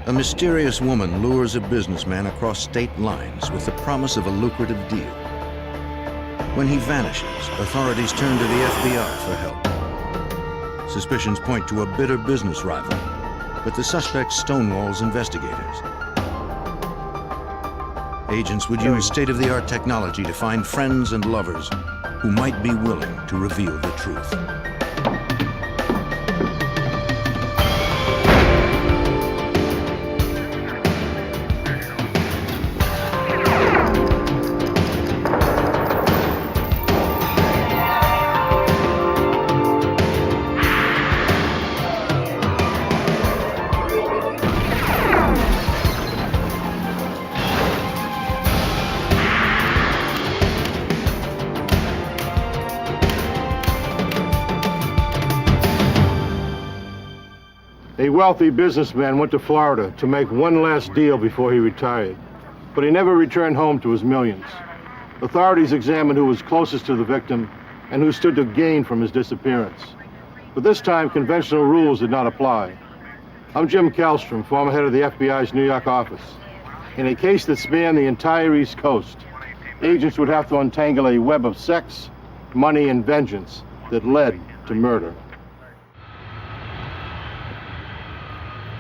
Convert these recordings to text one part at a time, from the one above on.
A mysterious woman lures a businessman across state lines with the promise of a lucrative deal. When he vanishes, authorities turn to the FBI for help. Suspicions point to a bitter business rival, but the suspect stonewalls investigators. Agents would use state-of-the-art technology to find friends and lovers who might be willing to reveal the truth. A wealthy businessman went to Florida to make one last deal before he retired, but he never returned home to his millions. Authorities examined who was closest to the victim and who stood to gain from his disappearance. But this time, conventional rules did not apply. I'm Jim Kallstrom, former head of the FBI's New York office. In a case that spanned the entire East Coast, agents would have to untangle a web of sex, money, and vengeance that led to murder.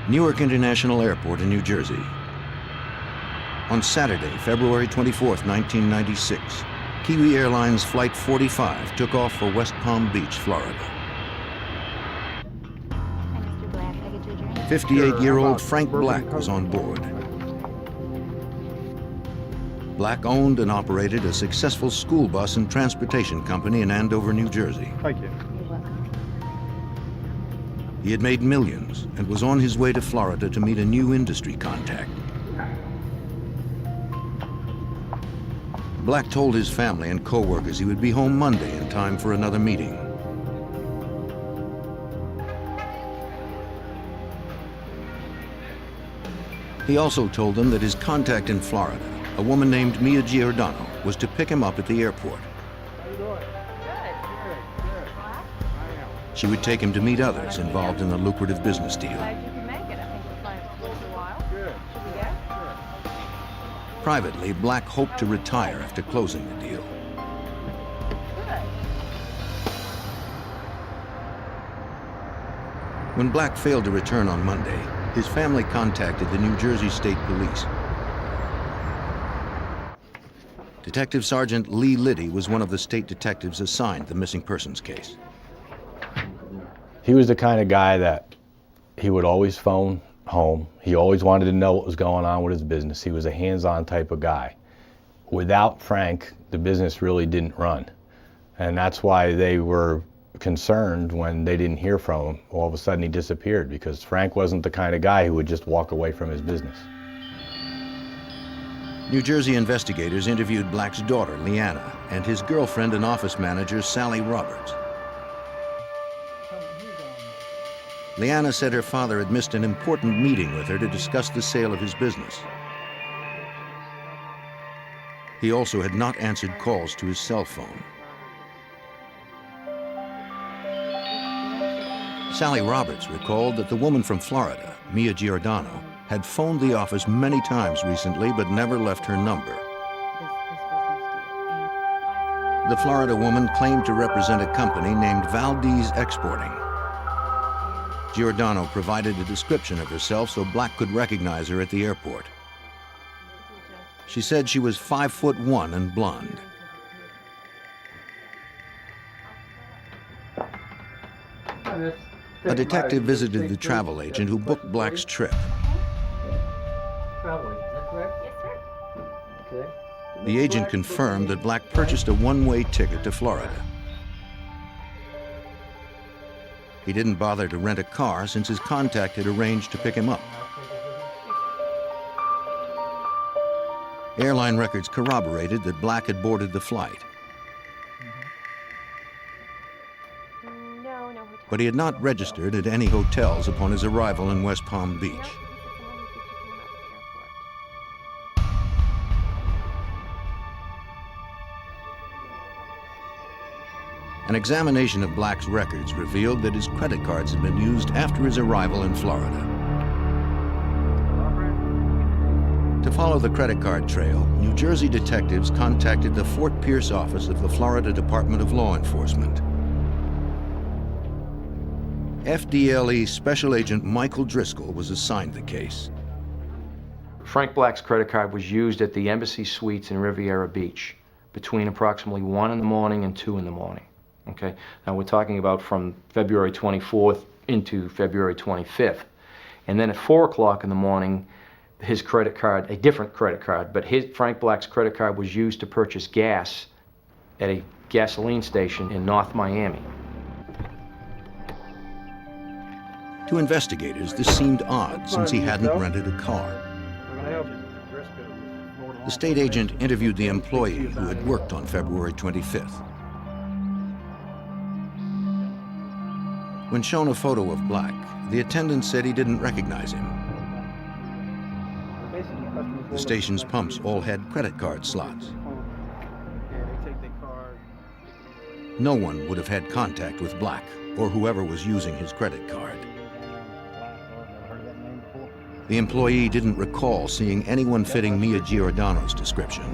Newark International Airport in New Jersey. On Saturday, February 24th, 1996, Kiwi Airlines Flight 45 took off for West Palm Beach, Florida. 58-year-old Frank Black was on board. Black owned and operated a successful school bus and transportation company in Andover, New Jersey. Thank you. He had made millions and was on his way to Florida to meet a new industry contact. Black told his family and co-workers he would be home Monday in time for another meeting. He also told them that his contact in Florida, a woman named Mia Giordano, was to pick him up at the airport. She would take him to meet others involved in the lucrative business deal. Privately, Black hoped to retire after closing the deal. When Black failed to return on Monday, his family contacted the New Jersey State Police. Detective Sergeant Lee Liddy was one of the state detectives assigned the missing persons case. He was the kind of guy that he would always phone home. He always wanted to know what was going on with his business. He was a hands-on type of guy. Without Frank, the business really didn't run. And that's why they were concerned when they didn't hear from him. All of a sudden he disappeared, because Frank wasn't the kind of guy who would just walk away from his business. New Jersey investigators interviewed Black's daughter, Leanna, and his girlfriend and office manager, Sally Roberts. Leanna said her father had missed an important meeting with her to discuss the sale of his business. He also had not answered calls to his cell phone. Sally Roberts recalled that the woman from Florida, Mia Giordano, had phoned the office many times recently but never left her number. The Florida woman claimed to represent a company named Valdez Exporting. Giordano provided a description of herself so Black could recognize her at the airport. She said she was 5'1" and blonde. A detective visited the travel agent who booked Black's trip. Traveling, is that correct? Yes, sir. Okay. The agent confirmed that Black purchased a one-way ticket to Florida. He didn't bother to rent a car since his contact had arranged to pick him up. Airline records corroborated that Black had boarded the flight. But he had not registered at any hotels upon his arrival in West Palm Beach. An examination of Black's records revealed that his credit cards had been used after his arrival in Florida. To follow the credit card trail, New Jersey detectives contacted the Fort Pierce office of the Florida Department of Law Enforcement. FDLE Special Agent Michael Driscoll was assigned the case. Frank Black's credit card was used at the Embassy Suites in Riviera Beach between approximately 1 in the morning and 2 in the morning. Okay, now we're talking about from February 24th into February 25th. And then at 4 o'clock in the morning, his credit card, a different credit card, but Frank Black's credit card was used to purchase gas at a gasoline station in North Miami. To investigators, this seemed odd since he hadn't rented a car. The state agent interviewed the employee who had worked on February 25th. When shown a photo of Black, the attendant said he didn't recognize him. The station's pumps all had credit card slots. No one would have had contact with Black or whoever was using his credit card. The employee didn't recall seeing anyone fitting Mia Giordano's description.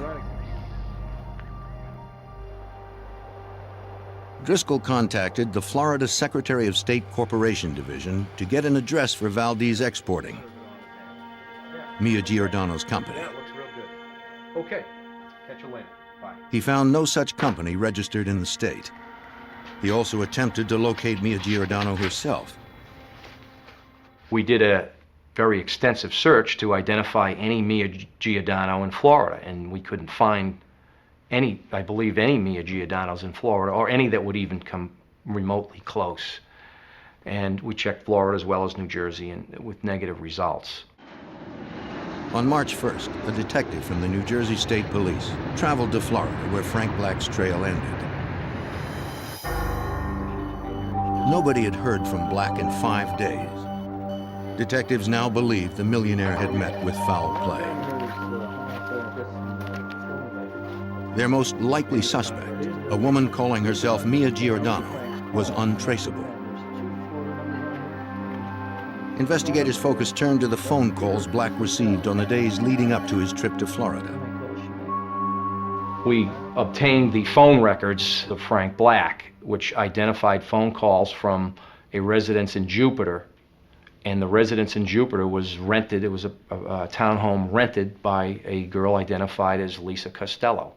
Driscoll contacted the Florida Secretary of State Corporation Division to get an address for Valdez Exporting, Mia Giordano's company. That looks real good. Okay, catch you later. Bye. He found no such company registered in the state. He also attempted to locate Mia Giordano herself. We did a very extensive search to identify any Mia Giordano in Florida, and we couldn't find any, I believe, any Mia Giordanos in Florida, or any that would even come remotely close. And we checked Florida as well as New Jersey, and with negative results. On March 1st, a detective from the New Jersey State Police traveled to Florida where Frank Black's trail ended. Nobody had heard from Black in 5 days. Detectives now believed the millionaire had met with foul play. Their most likely suspect, a woman calling herself Mia Giordano, was untraceable. Investigators' focus turned to the phone calls Black received on the days leading up to his trip to Florida. We obtained the phone records of Frank Black, which identified phone calls from a residence in Jupiter, and the residence in Jupiter was rented. It was a townhome rented by a girl identified as Lisa Costello.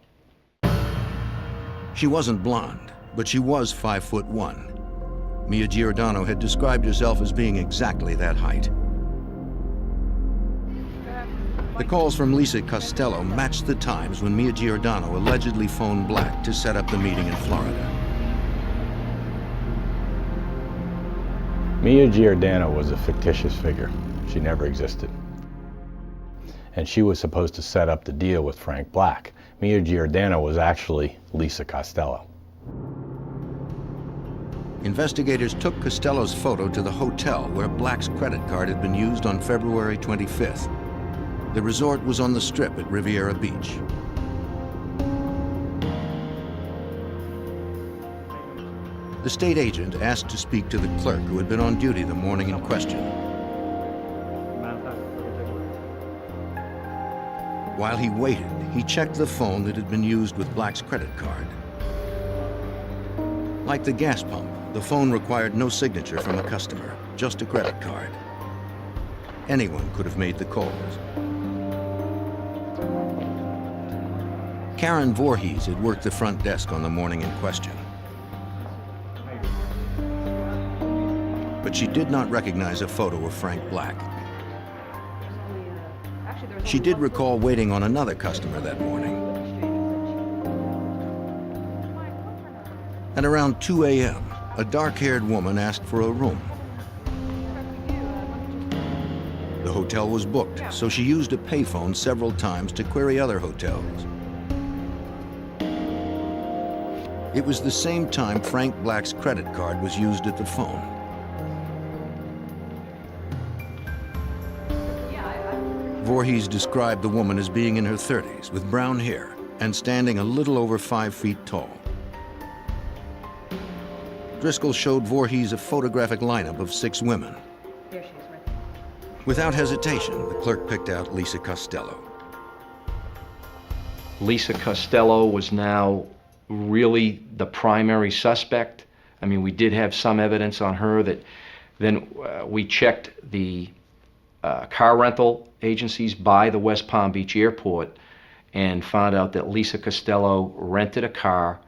She wasn't blonde, but she was 5'1". Mia Giordano had described herself as being exactly that height. The calls from Lisa Costello matched the times when Mia Giordano allegedly phoned Black to set up the meeting in Florida. Mia Giordano was a fictitious figure. She never existed. And she was supposed to set up the deal with Frank Black. Mia Giordano was actually Lisa Costello. Investigators took Costello's photo to the hotel where Black's credit card had been used on February 25th. The resort was on the Strip at Riviera Beach. The state agent asked to speak to the clerk who had been on duty the morning in question. While he waited, he checked the phone that had been used with Black's credit card. Like the gas pump, the phone required no signature from a customer, just a credit card. Anyone could have made the calls. Karen Voorhees had worked the front desk on the morning in question. But she did not recognize a photo of Frank Black. She did recall waiting on another customer that morning. At around 2 a.m., a dark-haired woman asked for a room. The hotel was booked, so she used a payphone several times to query other hotels. It was the same time Frank Black's credit card was used at the phone. Voorhees described the woman as being in her 30s with brown hair and standing a little over 5 feet tall. Driscoll showed Voorhees a photographic lineup of 6 women. Without hesitation, the clerk picked out Lisa Costello. Lisa Costello was now really the primary suspect. I mean, we did have some evidence on her that then we checked the car rental agencies by the West Palm Beach airport and found out that Lisa Costello rented a car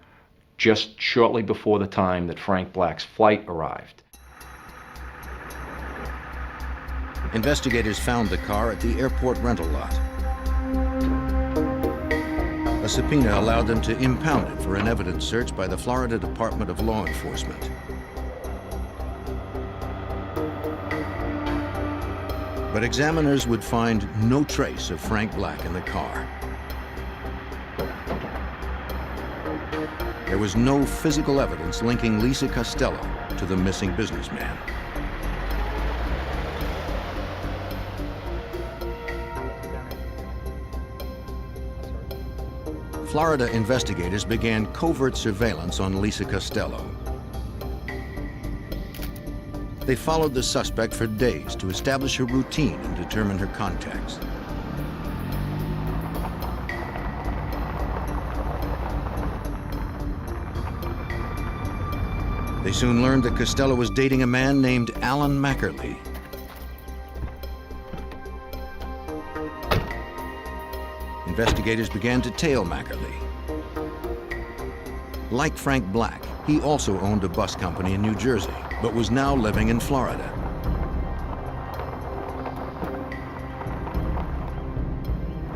just shortly before the time that Frank Black's flight arrived. Investigators found the car at the airport rental lot. A subpoena allowed them to impound it for an evidence search by the Florida Department of Law Enforcement. But examiners would find no trace of Frank Black in the car. There was no physical evidence linking Lisa Costello to the missing businessman. Florida investigators began covert surveillance on Lisa Costello. They followed the suspect for days to establish her routine and determine her contacts. They soon learned that Costello was dating a man named Alan Mackerly. Investigators began to tail Mackerly. Like Frank Black, he also owned a bus company in New Jersey, but was now living in Florida.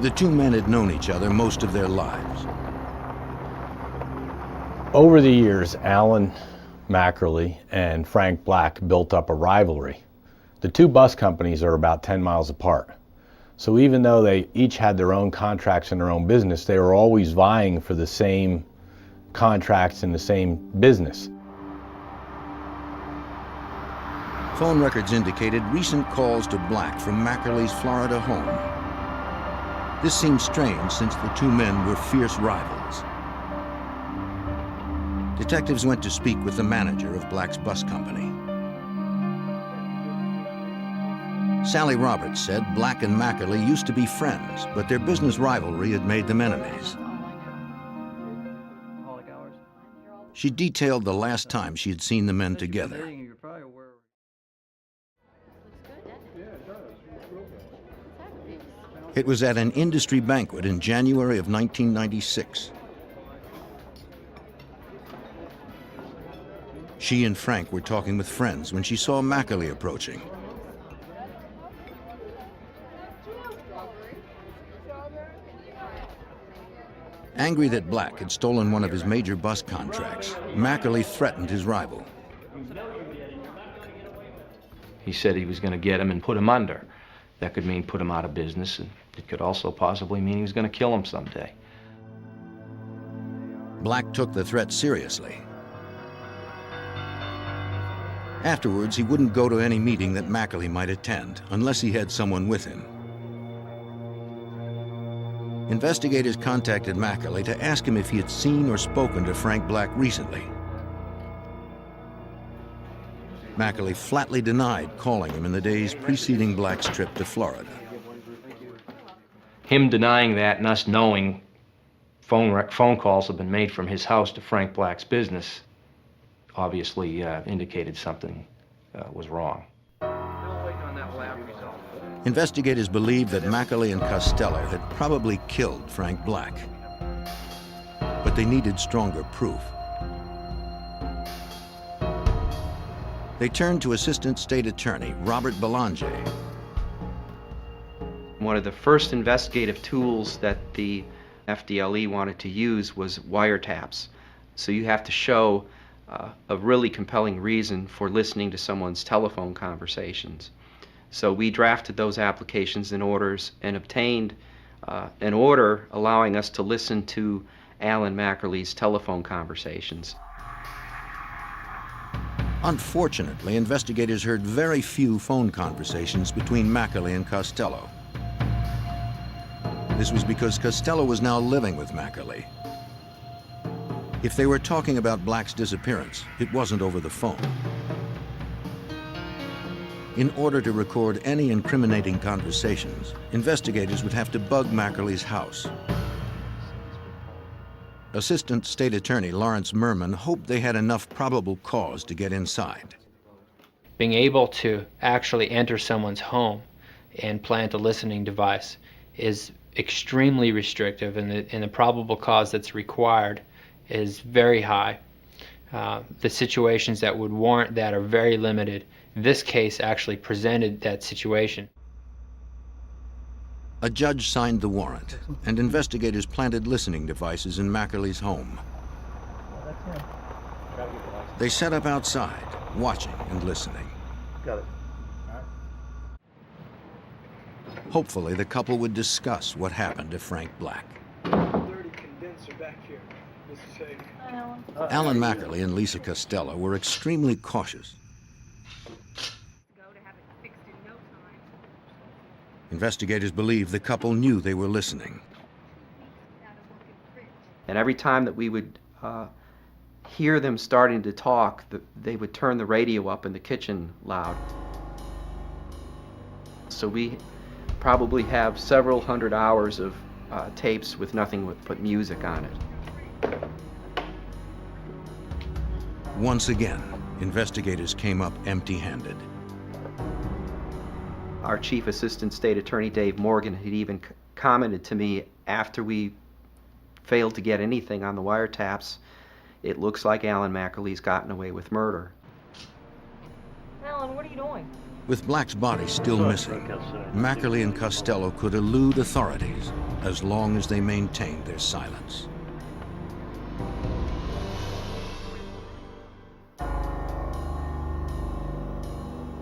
The two men had known each other most of their lives. Over the years, Alan Mackerly and Frank Black built up a rivalry. The two bus companies are about 10 miles apart. So even though they each had their own contracts and their own business, they were always vying for the same contracts in the same business. Phone records indicated recent calls to Black from Mackerly's Florida home. This seemed strange since the two men were fierce rivals. Detectives went to speak with the manager of Black's bus company. Sally Roberts said Black and Mackerly used to be friends, but their business rivalry had made them enemies. She detailed the last time she had seen the men together. It was at an industry banquet in January of 1996. She and Frank were talking with friends when she saw Mackerly approaching. Angry that Black had stolen one of his major bus contracts, Mackerly threatened his rival. He said he was going to get him and put him under. That could mean put him out of business, and it could also possibly mean he was going to kill him someday. Black took the threat seriously. Afterwards, he wouldn't go to any meeting that Mackerly might attend unless he had someone with him. Investigators contacted Mackerly to ask him if he had seen or spoken to Frank Black recently. Mackerly flatly denied calling him in the days preceding Black's trip to Florida. Him denying that and us knowing phone calls have been made from his house to Frank Black's business obviously indicated something was wrong. Investigators believed that Mackerly and Costello had probably killed Frank Black, but they needed stronger proof. They turned to Assistant State Attorney Robert Belanger. One of the first investigative tools that the FDLE wanted to use was wiretaps. So you have to show a really compelling reason for listening to someone's telephone conversations. So we drafted those applications and orders and obtained an order allowing us to listen to Alan Mackerly's telephone conversations. Unfortunately, investigators heard very few phone conversations between Mackerly and Costello. This was because Costello was now living with Mackerly. If they were talking about Black's disappearance, it wasn't over the phone. In order to record any incriminating conversations, investigators would have to bug Mackerly's house. Assistant State Attorney Lawrence Merman hoped they had enough probable cause to get inside. Being able to actually enter someone's home and plant a listening device is extremely restrictive, and the probable cause that's required is very high. The situations that would warrant that are very limited. This case actually presented that situation. A judge signed the warrant, and investigators planted listening devices in Mackerly's home. They set up outside, watching and listening. Hopefully, the couple would discuss what happened to Frank Black. Alan Mackerly and Lisa Costello were extremely cautious. Investigators believe the couple knew they were listening. And every time that we would hear them starting to talk, they would turn the radio up in the kitchen loud. So we probably have several hundred hours of tapes with nothing but music on it. Once again, investigators came up empty-handed. Our Chief Assistant State Attorney, Dave Morgan, had even commented to me after we failed to get anything on the wiretaps, it looks like Alan Mackerly's gotten away with murder. Alan, what are you doing? With Black's body still missing, Mackerly and Costello could elude authorities as long as they maintained their silence.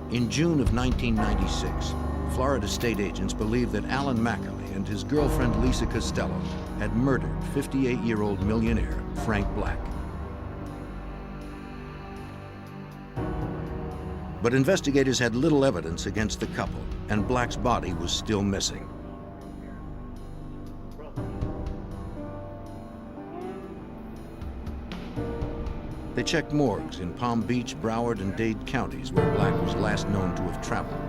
In June of 1996, Florida state agents believed that Alan Mackerly and his girlfriend Lisa Costello had murdered 58-year-old millionaire Frank Black. But investigators had little evidence against the couple, and Black's body was still missing. They checked morgues in Palm Beach, Broward, and Dade counties where Black was last known to have traveled.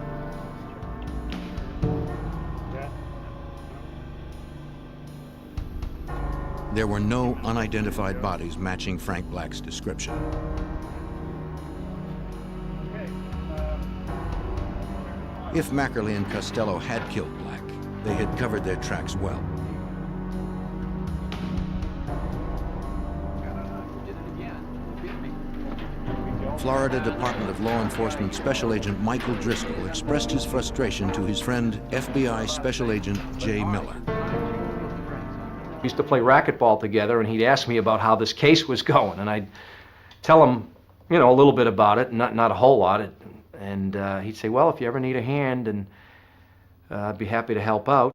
There were no unidentified bodies matching Frank Black's description. If Mackerly and Costello had killed Black, they had covered their tracks well. Florida Department of Law Enforcement Special Agent Michael Driscoll expressed his frustration to his friend FBI Special Agent Jay Miller. We used to play racquetball together, and he'd ask me about how this case was going, and I'd tell him, you know, a little bit about it, not a whole lot, and he'd say, well, if you ever need a hand, and I'd be happy to help out.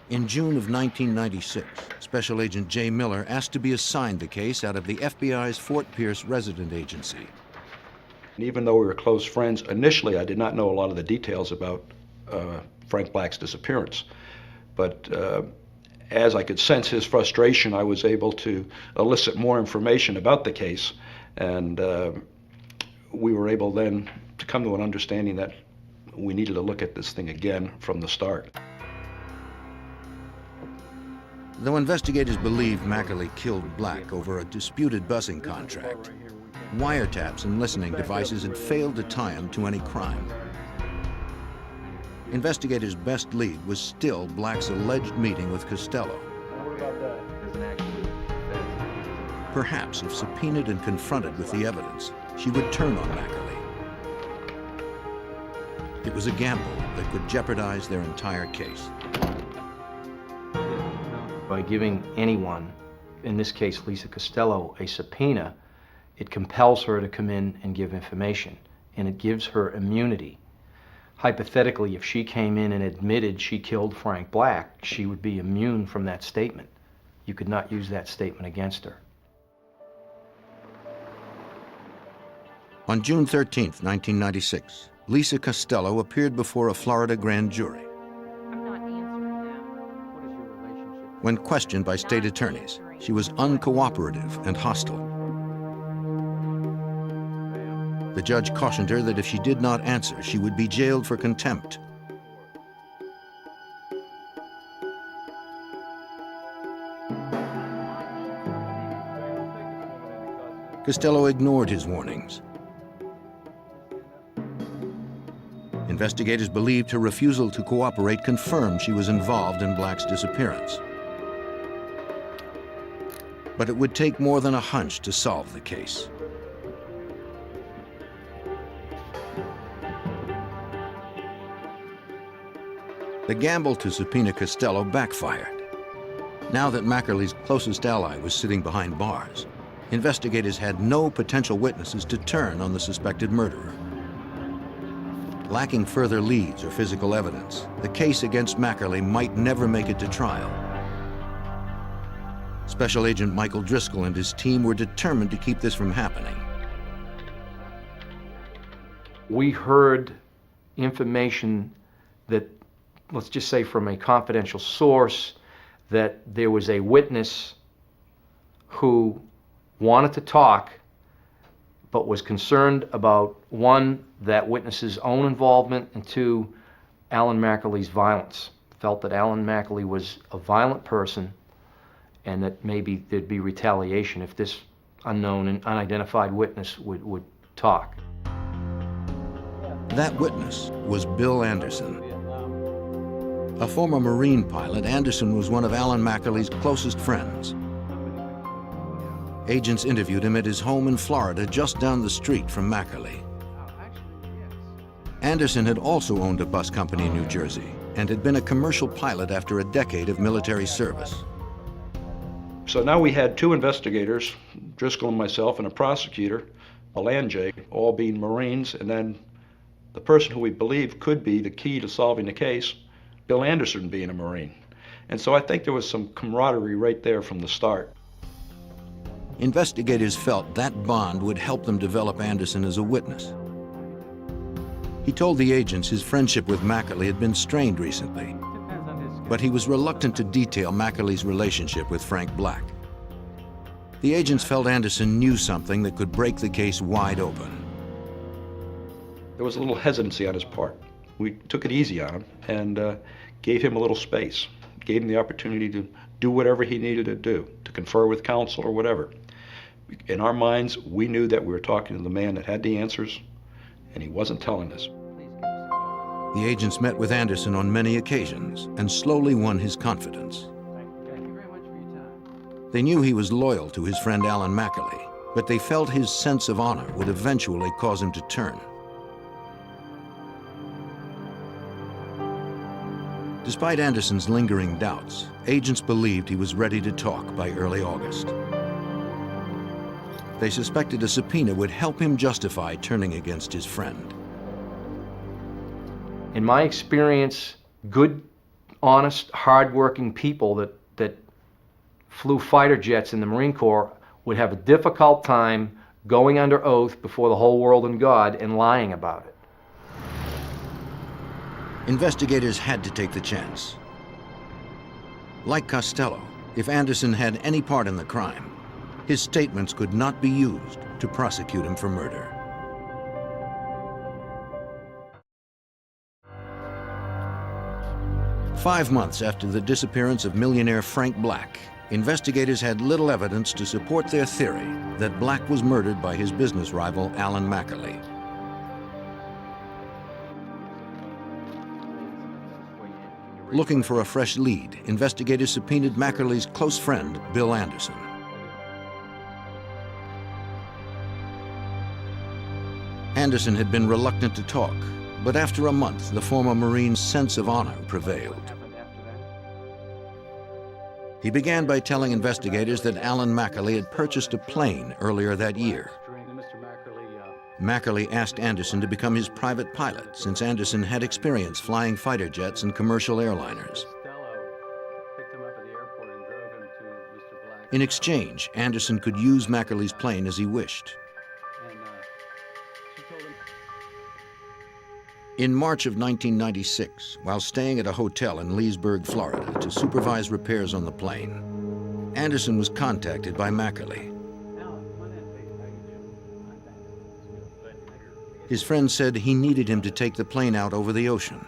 In June of 1996, Special Agent Jay Miller asked to be assigned the case out of the FBI's Fort Pierce resident agency. Even though we were close friends, initially I did not know a lot of the details about Frank Black's disappearance. But as I could sense his frustration, I was able to elicit more information about the case, and we were able then to come to an understanding that we needed to look at this thing again from the start. Though investigators believe Mackerly killed Black over a disputed busing contract, wiretaps and listening devices had failed to tie him to any crime. Investigators' best lead was still Black's alleged meeting with Costello. Perhaps if subpoenaed and confronted with the evidence, she would turn on Mackerly. It was a gamble that could jeopardize their entire case. By giving anyone, in this case Lisa Costello, a subpoena, it compels her to come in and give information, and it gives her immunity. Hypothetically, if she came in and admitted she killed Frank Black, she would be immune from that statement. You could not use that statement against her. On June 13, 1996, Lisa Costello appeared before a Florida grand jury. I'm not answering that. When questioned by state attorneys, she was uncooperative and hostile. The judge cautioned her that if she did not answer, she would be jailed for contempt. Costello ignored his warnings. Investigators believed her refusal to cooperate confirmed she was involved in Black's disappearance. But it would take more than a hunch to solve the case. The gamble to subpoena Costello backfired. Now that Mackerly's closest ally was sitting behind bars, investigators had no potential witnesses to turn on the suspected murderer. Lacking further leads or physical evidence, the case against Mackerly might never make it to trial. Special Agent Michael Driscoll and his team were determined to keep this from happening. We heard information that, let's just say from a confidential source, that there was a witness who wanted to talk but was concerned about, one, that witness's own involvement, and two, Alan Mackerly's violence. Felt that Alan Mackerly was a violent person and that maybe there'd be retaliation if this unknown and unidentified witness would talk. That witness was Bill Anderson. A former Marine pilot, Anderson was one of Alan Mackerly's closest friends. Agents interviewed him at his home in Florida, just down the street from Mackerly. Anderson had also owned a bus company in New Jersey and had been a commercial pilot after a decade of military service. So now we had two investigators, Driscoll and myself, and a prosecutor, a land J, all being Marines, and then the person who we believe could be the key to solving the case, Bill Anderson, being a Marine. And so I think there was some camaraderie right there from the start. Investigators felt that bond would help them develop Anderson as a witness. He told the agents his friendship with Mackerly had been strained recently, but he was reluctant to detail Mackerly's relationship with Frank Black. The agents felt Anderson knew something that could break the case wide open. There was a little hesitancy on his part. We took it easy on him and gave him a little space, gave him the opportunity to do whatever he needed to do, to confer with counsel or whatever. In our minds, we knew that we were talking to the man that had the answers, and he wasn't telling us. The agents met with Anderson on many occasions and slowly won his confidence. They knew he was loyal to his friend Alan Mackerly, but they felt his sense of honor would eventually cause him to turn. Despite Anderson's lingering doubts, agents believed he was ready to talk by early August. They suspected a subpoena would help him justify turning against his friend. In my experience, good, honest, hard-working people that flew fighter jets in the Marine Corps would have a difficult time going under oath before the whole world and God and lying about it. Investigators had to take the chance. Like Costello, if Anderson had any part in the crime, his statements could not be used to prosecute him for murder. Five months after the disappearance of millionaire Frank Black, investigators had little evidence to support their theory that Black was murdered by his business rival, Alan Mackerly. Looking for a fresh lead, investigators subpoenaed Mackerly's close friend, Bill Anderson. Anderson had been reluctant to talk, but after a month, the former Marine's sense of honor prevailed. He began by telling investigators that Alan Mackerly had purchased a plane earlier that year. Mackerly asked Anderson to become his private pilot, since Anderson had experience flying fighter jets and commercial airliners. In exchange, Anderson could use Mackerly's plane as he wished. In March of 1996, while staying at a hotel in Leesburg, Florida, to supervise repairs on the plane, Anderson was contacted by Mackerly. His friend said he needed him to take the plane out over the ocean.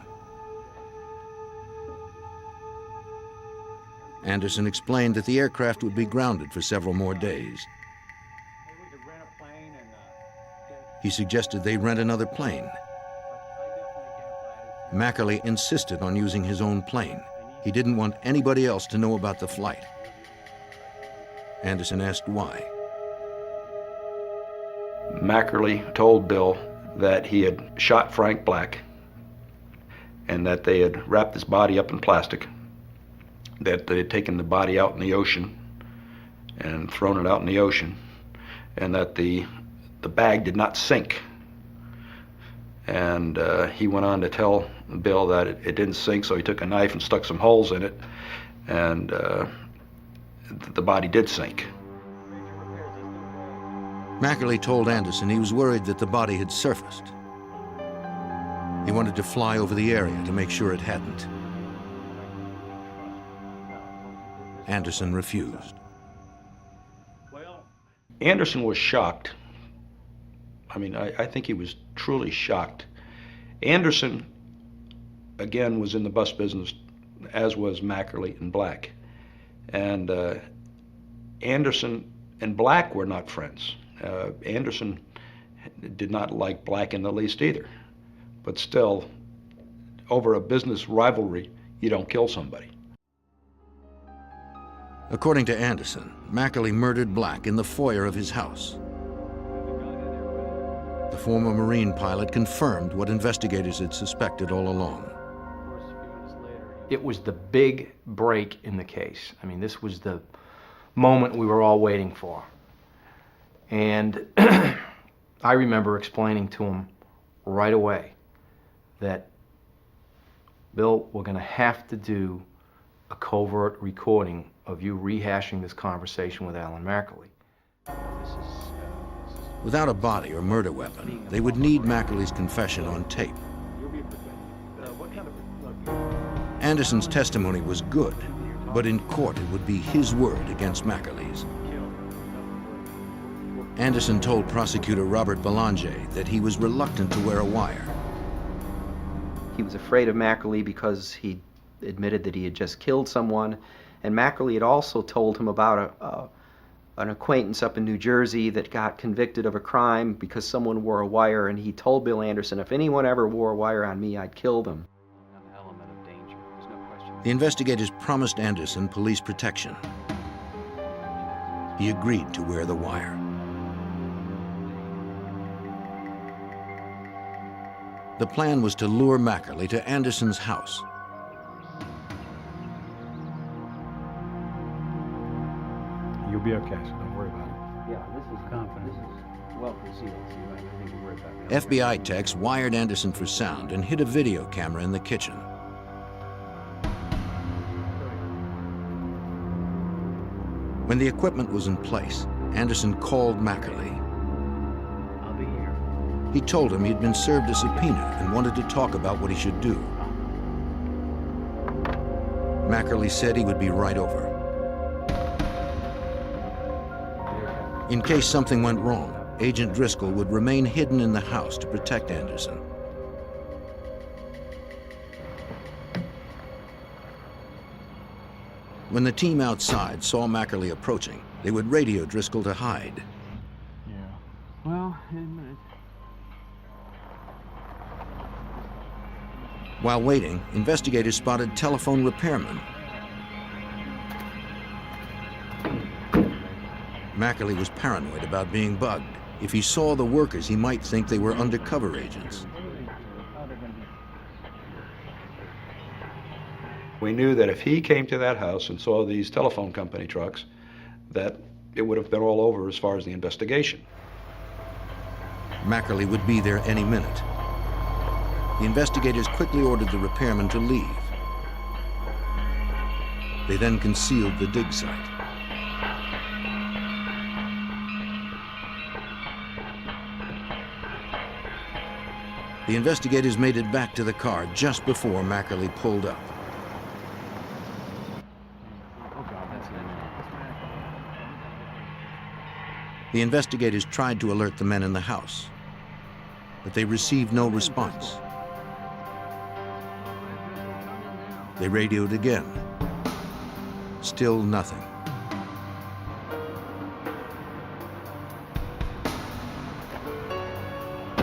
Anderson explained that the aircraft would be grounded for several more days. He suggested they rent another plane. Mackerly insisted on using his own plane. He didn't want anybody else to know about the flight. Anderson asked why. Mackerly told Bill that he had shot Frank Black and that they had wrapped his body up in plastic, that they had taken the body out in the ocean and thrown it out in the ocean, and that the bag did not sink. And he went on to tell Bill that it didn't sink, so he took a knife and stuck some holes in it, and the body did sink. Mackerly told Anderson he was worried that the body had surfaced. He wanted to fly over the area to make sure it hadn't. Anderson refused. Anderson was shocked. I mean, I think he was truly shocked. Anderson, again, was in the bus business, as was Mackerly and Black. And Anderson and Black were not friends. Anderson did not like Black in the least either. But still, over a business rivalry, you don't kill somebody. According to Anderson, Mackerly murdered Black in the foyer of his house. The former Marine pilot confirmed what investigators had suspected all along. It was the big break in the case. I mean, this was the moment we were all waiting for. And I remember explaining to him right away that, Bill, we're going to have to do a covert recording of you rehashing this conversation with Alan Mackerly. Without a body or murder weapon, they would need Mackerly's confession on tape. Anderson's testimony was good, but in court it would be his word against Mackerly's. Anderson told prosecutor Robert Belanger that he was reluctant to wear a wire. He was afraid of Mackerly because he admitted that he had just killed someone, and Mackerly had also told him about an acquaintance up in New Jersey that got convicted of a crime because someone wore a wire, and he told Bill Anderson, if anyone ever wore a wire on me, I'd kill them. The investigators promised Anderson police protection. He agreed to wear the wire. The plan was to lure Mackerly to Anderson's house. You'll be okay, so don't worry about it. Yeah, this is confident. This is well concealed, so you don't have anything to worry about. FBI techs wired Anderson for sound and hid a video camera in the kitchen. When the equipment was in place, Anderson called Mackerly. I'll be here. He told him he'd been served a subpoena and wanted to talk about what he should do. Mackerly said he would be right over. In case something went wrong, Agent Driscoll would remain hidden in the house to protect Anderson. When the team outside saw Mackerly approaching, they would radio Driscoll to hide. Yeah. Well, While waiting, investigators spotted telephone repairmen. Mackerly was paranoid about being bugged. If he saw the workers, he might think they were undercover agents. We knew that if he came to that house and saw these telephone company trucks, that it would have been all over as far as the investigation. Mackerly would be there any minute. The investigators quickly ordered the repairmen to leave. They then concealed the dig site. The investigators made it back to the car just before Mackerly pulled up. The investigators tried to alert the men in the house, but they received no response. They radioed again. Still nothing.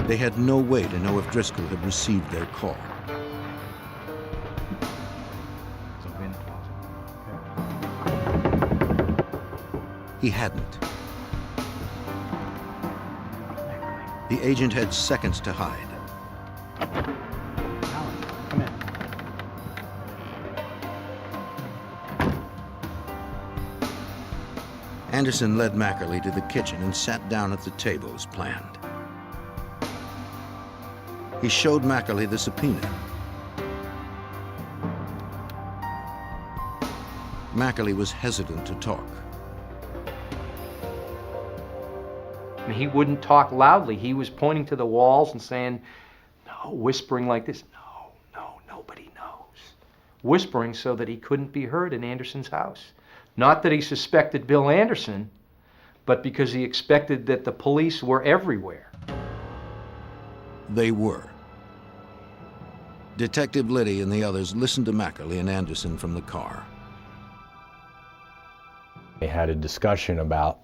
They had no way to know if Driscoll had received their call. He hadn't. The agent had seconds to hide. Come in. Anderson led Mackerly to the kitchen and sat down at the table as planned. He showed Mackerly the subpoena. Mackerly was hesitant to talk. I mean, he wouldn't talk loudly. He was pointing to the walls and saying, no, whispering like this, no, nobody knows. Whispering so that he couldn't be heard in Anderson's house. Not that he suspected Bill Anderson, but because he expected that the police were everywhere. They were. Detective Liddy and the others listened to Mackerly and Anderson from the car. They had a discussion about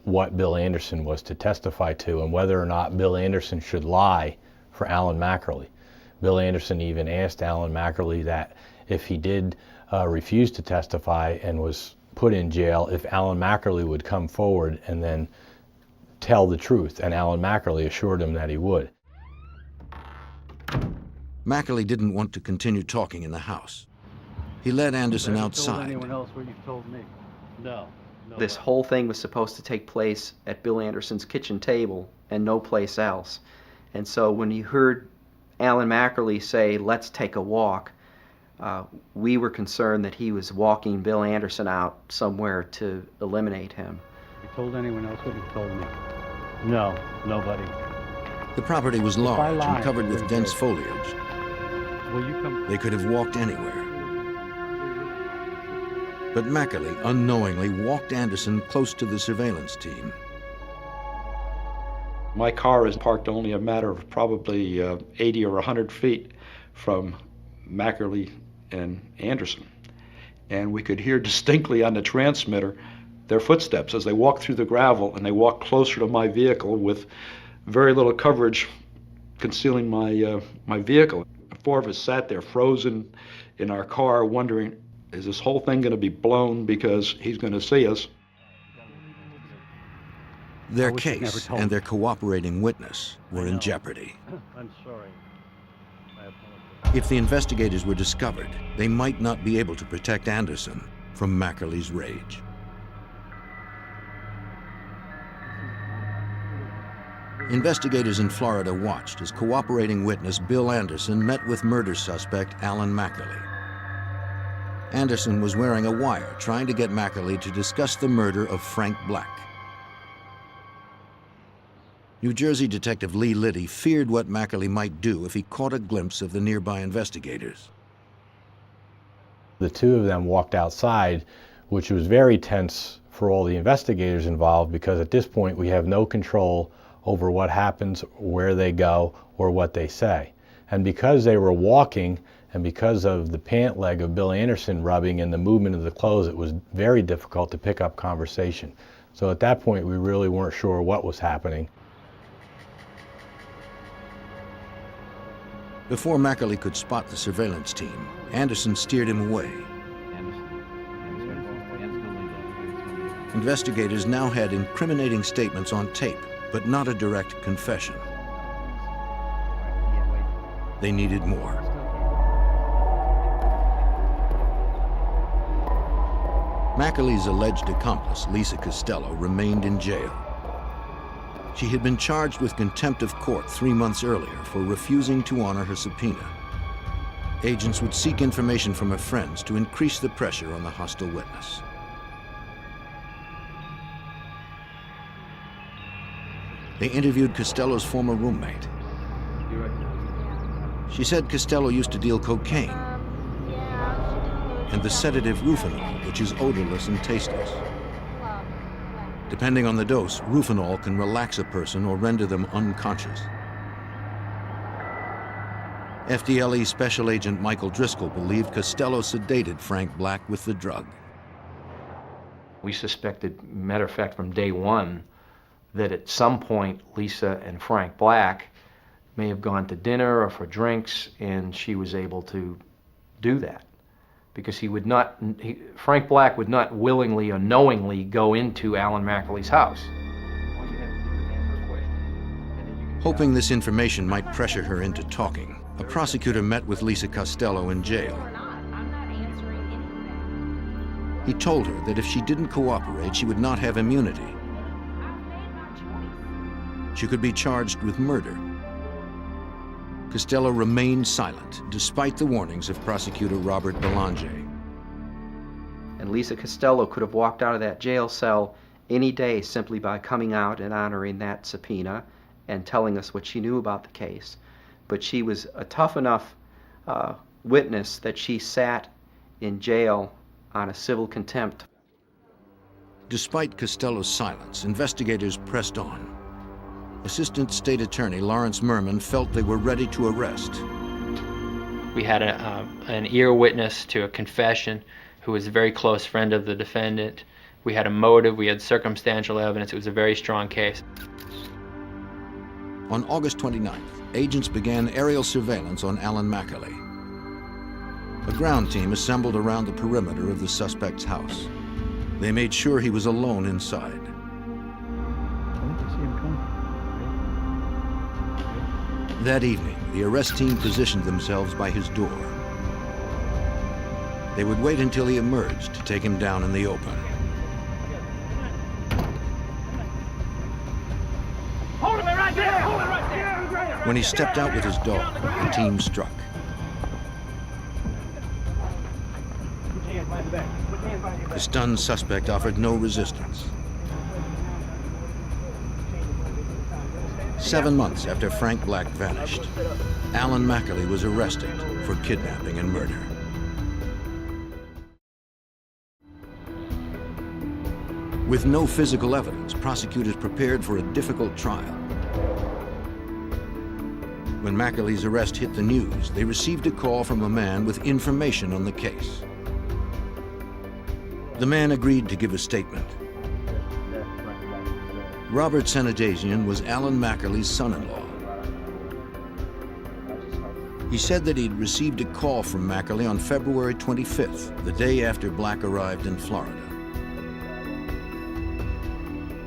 what Bill Anderson was to testify to and whether or not Bill Anderson should lie for Alan Mackerly. Bill Anderson even asked Alan Mackerly that if he did refuse to testify and was put in jail, if Alan Mackerly would come forward and then tell the truth, and Alan Mackerly assured him that he would. Mackerly didn't want to continue talking in the house. He led Anderson outside. Told anyone else what you've told me? No. This whole thing was supposed to take place at Bill Anderson's kitchen table and no place else. And so when you heard Alan Mackerly say, "Let's take a walk," we were concerned that he was walking Bill Anderson out somewhere to eliminate him. You told anyone else what you told me? No, nobody. The property was large lie, and covered with very dense good. foliage. Will you come? They could have walked anywhere. But Mackerly unknowingly walked Anderson close to the surveillance team. My car is parked only a matter of probably 80 or 100 feet from Mackerly and Anderson. And we could hear distinctly on the transmitter their footsteps as they walked through the gravel, and they walked closer to my vehicle with very little coverage concealing my vehicle. Four of us sat there frozen in our car wondering, is this whole thing going to be blown because he's going to see us? Their wish you'd never case told and me. their cooperating witness were in jeopardy. I'm sorry. I apologize. If the investigators were discovered, they might not be able to protect Anderson from Mackerly's rage. Investigators in Florida watched as cooperating witness Bill Anderson met with murder suspect Alan Mackerly. Anderson was wearing a wire trying to get Mackerly to discuss the murder of Frank Black. New Jersey Detective Lee Liddy feared what Mackerly might do if he caught a glimpse of the nearby investigators. The two of them walked outside, which was very tense for all the investigators involved, because at this point we have no control over what happens, where they go, or what they say. And because they were walking, and because of the pant leg of Bill Anderson rubbing and the movement of the clothes, it was very difficult to pick up conversation. So at that point, we really weren't sure what was happening. Before Mackerly could spot the surveillance team, Anderson steered him away. Investigators now had incriminating statements on tape, but not a direct confession. They needed more. Mackerly's alleged accomplice, Lisa Costello, remained in jail. She had been charged with contempt of court 3 months earlier for refusing to honor her subpoena. Agents would seek information from her friends to increase the pressure on the hostile witness. They interviewed Costello's former roommate. She said Costello used to deal cocaine and the sedative Rufinol, which is odorless and tasteless. Depending on the dose, Rufinol can relax a person or render them unconscious. FDLE Special Agent Michael Driscoll believed Costello sedated Frank Black with the drug. We suspected, matter of fact, from day one, that at some point Lisa and Frank Black may have gone to dinner or for drinks, and she was able to do that. Because Frank Black would not willingly or knowingly go into Alan McNeil's house. Hoping this information might pressure her into talking, a prosecutor met with Lisa Costello in jail. I'm not answering anything. He told her that if she didn't cooperate, she would not have immunity. I've made my choice. She could be charged with murder. Costello remained silent, despite the warnings of prosecutor Robert Belanger. And Lisa Costello could have walked out of that jail cell any day simply by coming out and honoring that subpoena and telling us what she knew about the case. But she was a tough enough witness that she sat in jail on a civil contempt. Despite Costello's silence, investigators pressed on. Assistant State Attorney Lawrence Merman felt they were ready to arrest. We had an ear witness to a confession who was a very close friend of the defendant. We had a motive, we had circumstantial evidence. It was a very strong case. On August 29th, agents began aerial surveillance on Alan McNeil. A ground team assembled around the perimeter of the suspect's house. They made sure he was alone inside. That evening, the arrest team positioned themselves by his door. They would wait until he emerged to take him down in the open. Hold him right there! Hold him right there! When he stepped out with his dog, the team struck. The stunned suspect offered no resistance. 7 months after Frank Black vanished, Alan McNeil was arrested for kidnapping and murder. With no physical evidence, prosecutors prepared for a difficult trial. When McNeil's arrest hit the news, they received a call from a man with information on the case. The man agreed to give a statement. Robert Sanadazian was Alan McNeil's son-in-law. He said that he'd received a call from McNeil on February 25th, the day after Black arrived in Florida.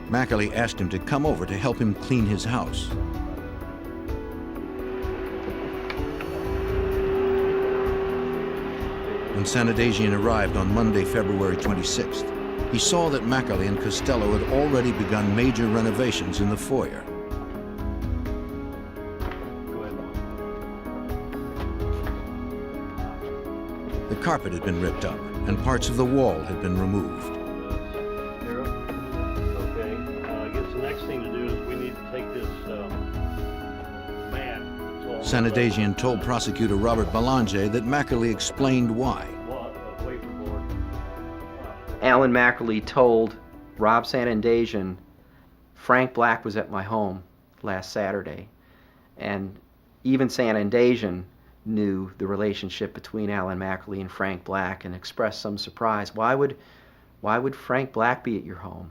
McNeil asked him to come over to help him clean his house. When Sanadazian arrived on Monday, February 26th, he saw that McNeil and Costello had already begun major renovations in the foyer. The carpet had been ripped up, and parts of the wall had been removed. Okay, I guess the next thing to do is we need to take this mat. Sanadazian told prosecutor Robert Belanger that McNeil explained why. Alan McNeil told Rob Sanadazian, Frank Black was at my home last Saturday. And even Sanadazian knew the relationship between Alan McNeil and Frank Black and expressed some surprise. Why would Frank Black be at your home?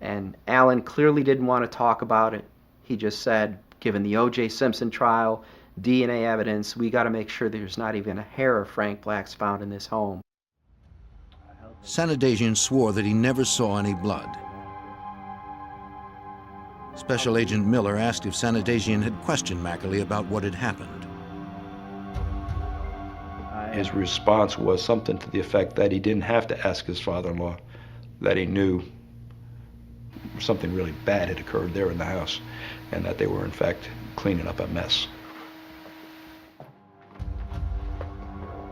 And Alan clearly didn't want to talk about it. He just said, given the O.J. Simpson trial, DNA evidence, we got to make sure there's not even a hair of Frank Black's found in this home. Sanadazian swore that he never saw any blood. Special Agent Miller asked if Sanadazian had questioned McNeil about what had happened. His response was something to the effect that he didn't have to ask his father-in-law, that he knew something really bad had occurred there in the house, and that they were in fact cleaning up a mess.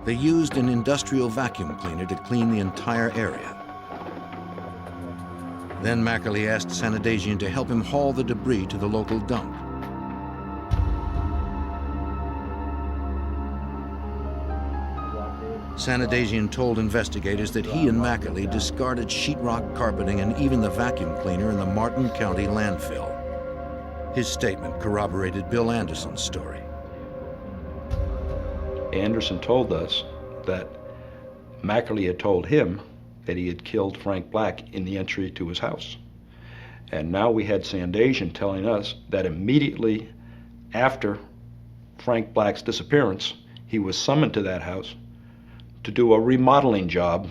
They used an industrial vacuum cleaner to clean the entire area. Then McNeil asked Sanadazian to help him haul the debris to the local dump. Sanadazian told investigators that he and McNeil discarded sheetrock carpeting and even the vacuum cleaner in the Martin County landfill. His statement corroborated Bill Anderson's story. Anderson told us that McNeil had told him that he had killed Frank Black in the entry to his house. And now we had Sanadazian telling us that immediately after Frank Black's disappearance, he was summoned to that house to do a remodeling job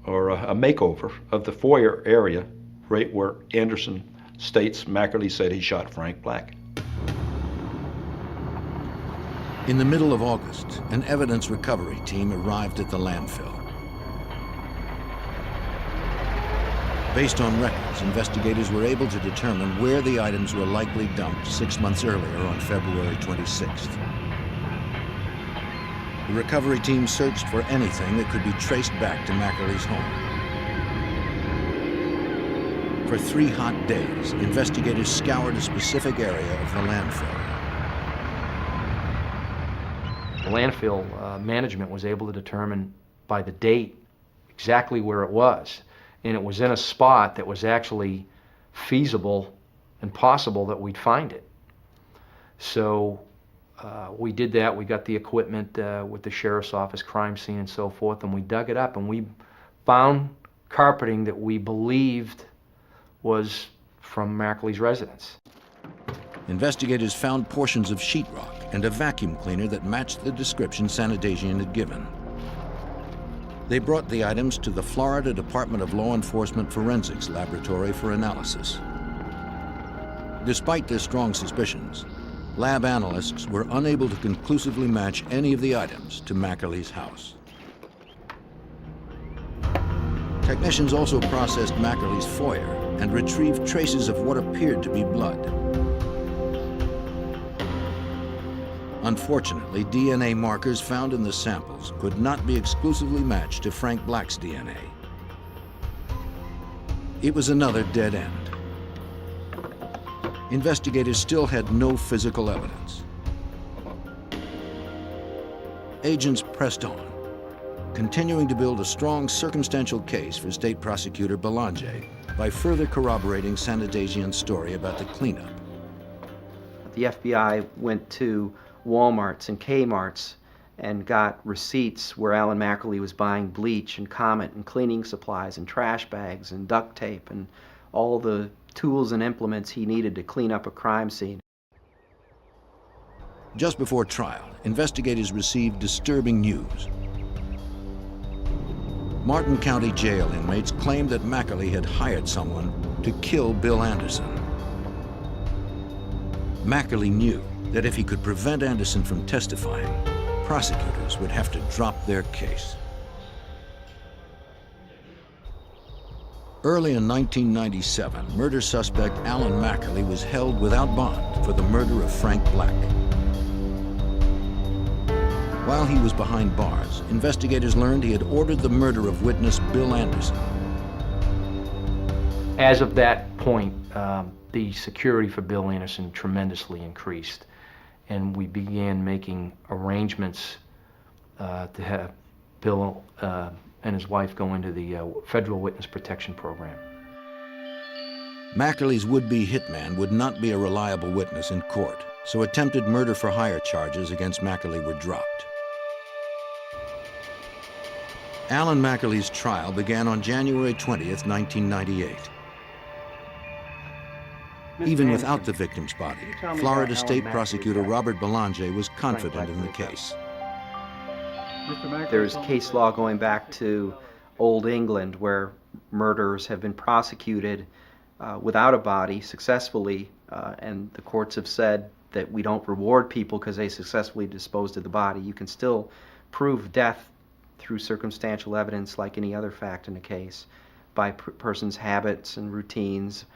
or a makeover of the foyer area right where Anderson states Mackerly said he shot Frank Black. In the middle of August, an evidence recovery team arrived at the landfill. Based on records, investigators were able to determine where the items were likely dumped 6 months earlier on February 26th. The recovery team searched for anything that could be traced back to Mackerly's home. For 3 hot days, investigators scoured a specific area of the landfill. The landfill management was able to determine by the date exactly where it was. And it was in a spot that was actually feasible and possible that we'd find it. So we did that. We got the equipment with the sheriff's office, crime scene, and so forth, and we dug it up, and we found carpeting that we believed was from Mackerly's residence. Investigators found portions of sheetrock and a vacuum cleaner that matched the description Sanitasian had given. They brought the items to the Florida Department of Law Enforcement Forensics Laboratory for analysis. Despite their strong suspicions, lab analysts were unable to conclusively match any of the items to Mackerly's house. Technicians also processed Mackerly's foyer and retrieved traces of what appeared to be blood. Unfortunately, DNA markers found in the samples could not be exclusively matched to Frank Black's DNA. It was another dead end. Investigators still had no physical evidence. Agents pressed on, continuing to build a strong circumstantial case for State Prosecutor Belanger by further corroborating Sanitasian's story about the cleanup. The FBI went to Walmarts and Kmarts and got receipts where Alan Mackerly was buying bleach and Comet and cleaning supplies and trash bags and duct tape and all the tools and implements he needed to clean up a crime scene. Just before trial, investigators received disturbing news. Martin County Jail inmates claimed that Mackerly had hired someone to kill Bill Anderson. Mackerly knew that if he could prevent Anderson from testifying, prosecutors would have to drop their case. Early in 1997, murder suspect Alan Mackerly was held without bond for the murder of Frank Black. While he was behind bars, investigators learned he had ordered the murder of witness Bill Anderson. As of that point, the security for Bill Anderson tremendously increased, and we began making arrangements to have Bill and his wife go into the Federal Witness Protection Program. Mackerly's would-be hitman would not be a reliable witness in court, so attempted murder-for-hire charges against Mackerly were dropped. Alan Mackerly's trial began on January 20th, 1998. Even without the victim's body, Florida State Prosecutor Robert Belanger was confident in the case. There's case law going back to Old England where murderers have been prosecuted without a body successfully, and the courts have said that we don't reward people because they successfully disposed of the body. You can still prove death through circumstantial evidence like any other fact in a case, by person's habits and routines,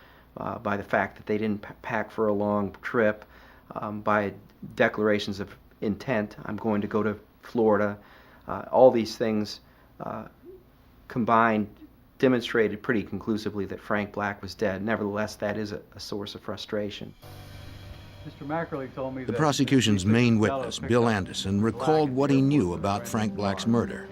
by the fact that they didn't pack for a long trip, by declarations of intent, I'm going to go to Florida. All these things combined demonstrated pretty conclusively that Frank Black was dead. Nevertheless, that is a source of frustration. Mr. Mackerly told me The prosecution's main witness, Bill Anderson, recalled what he knew about Frank Black's murder.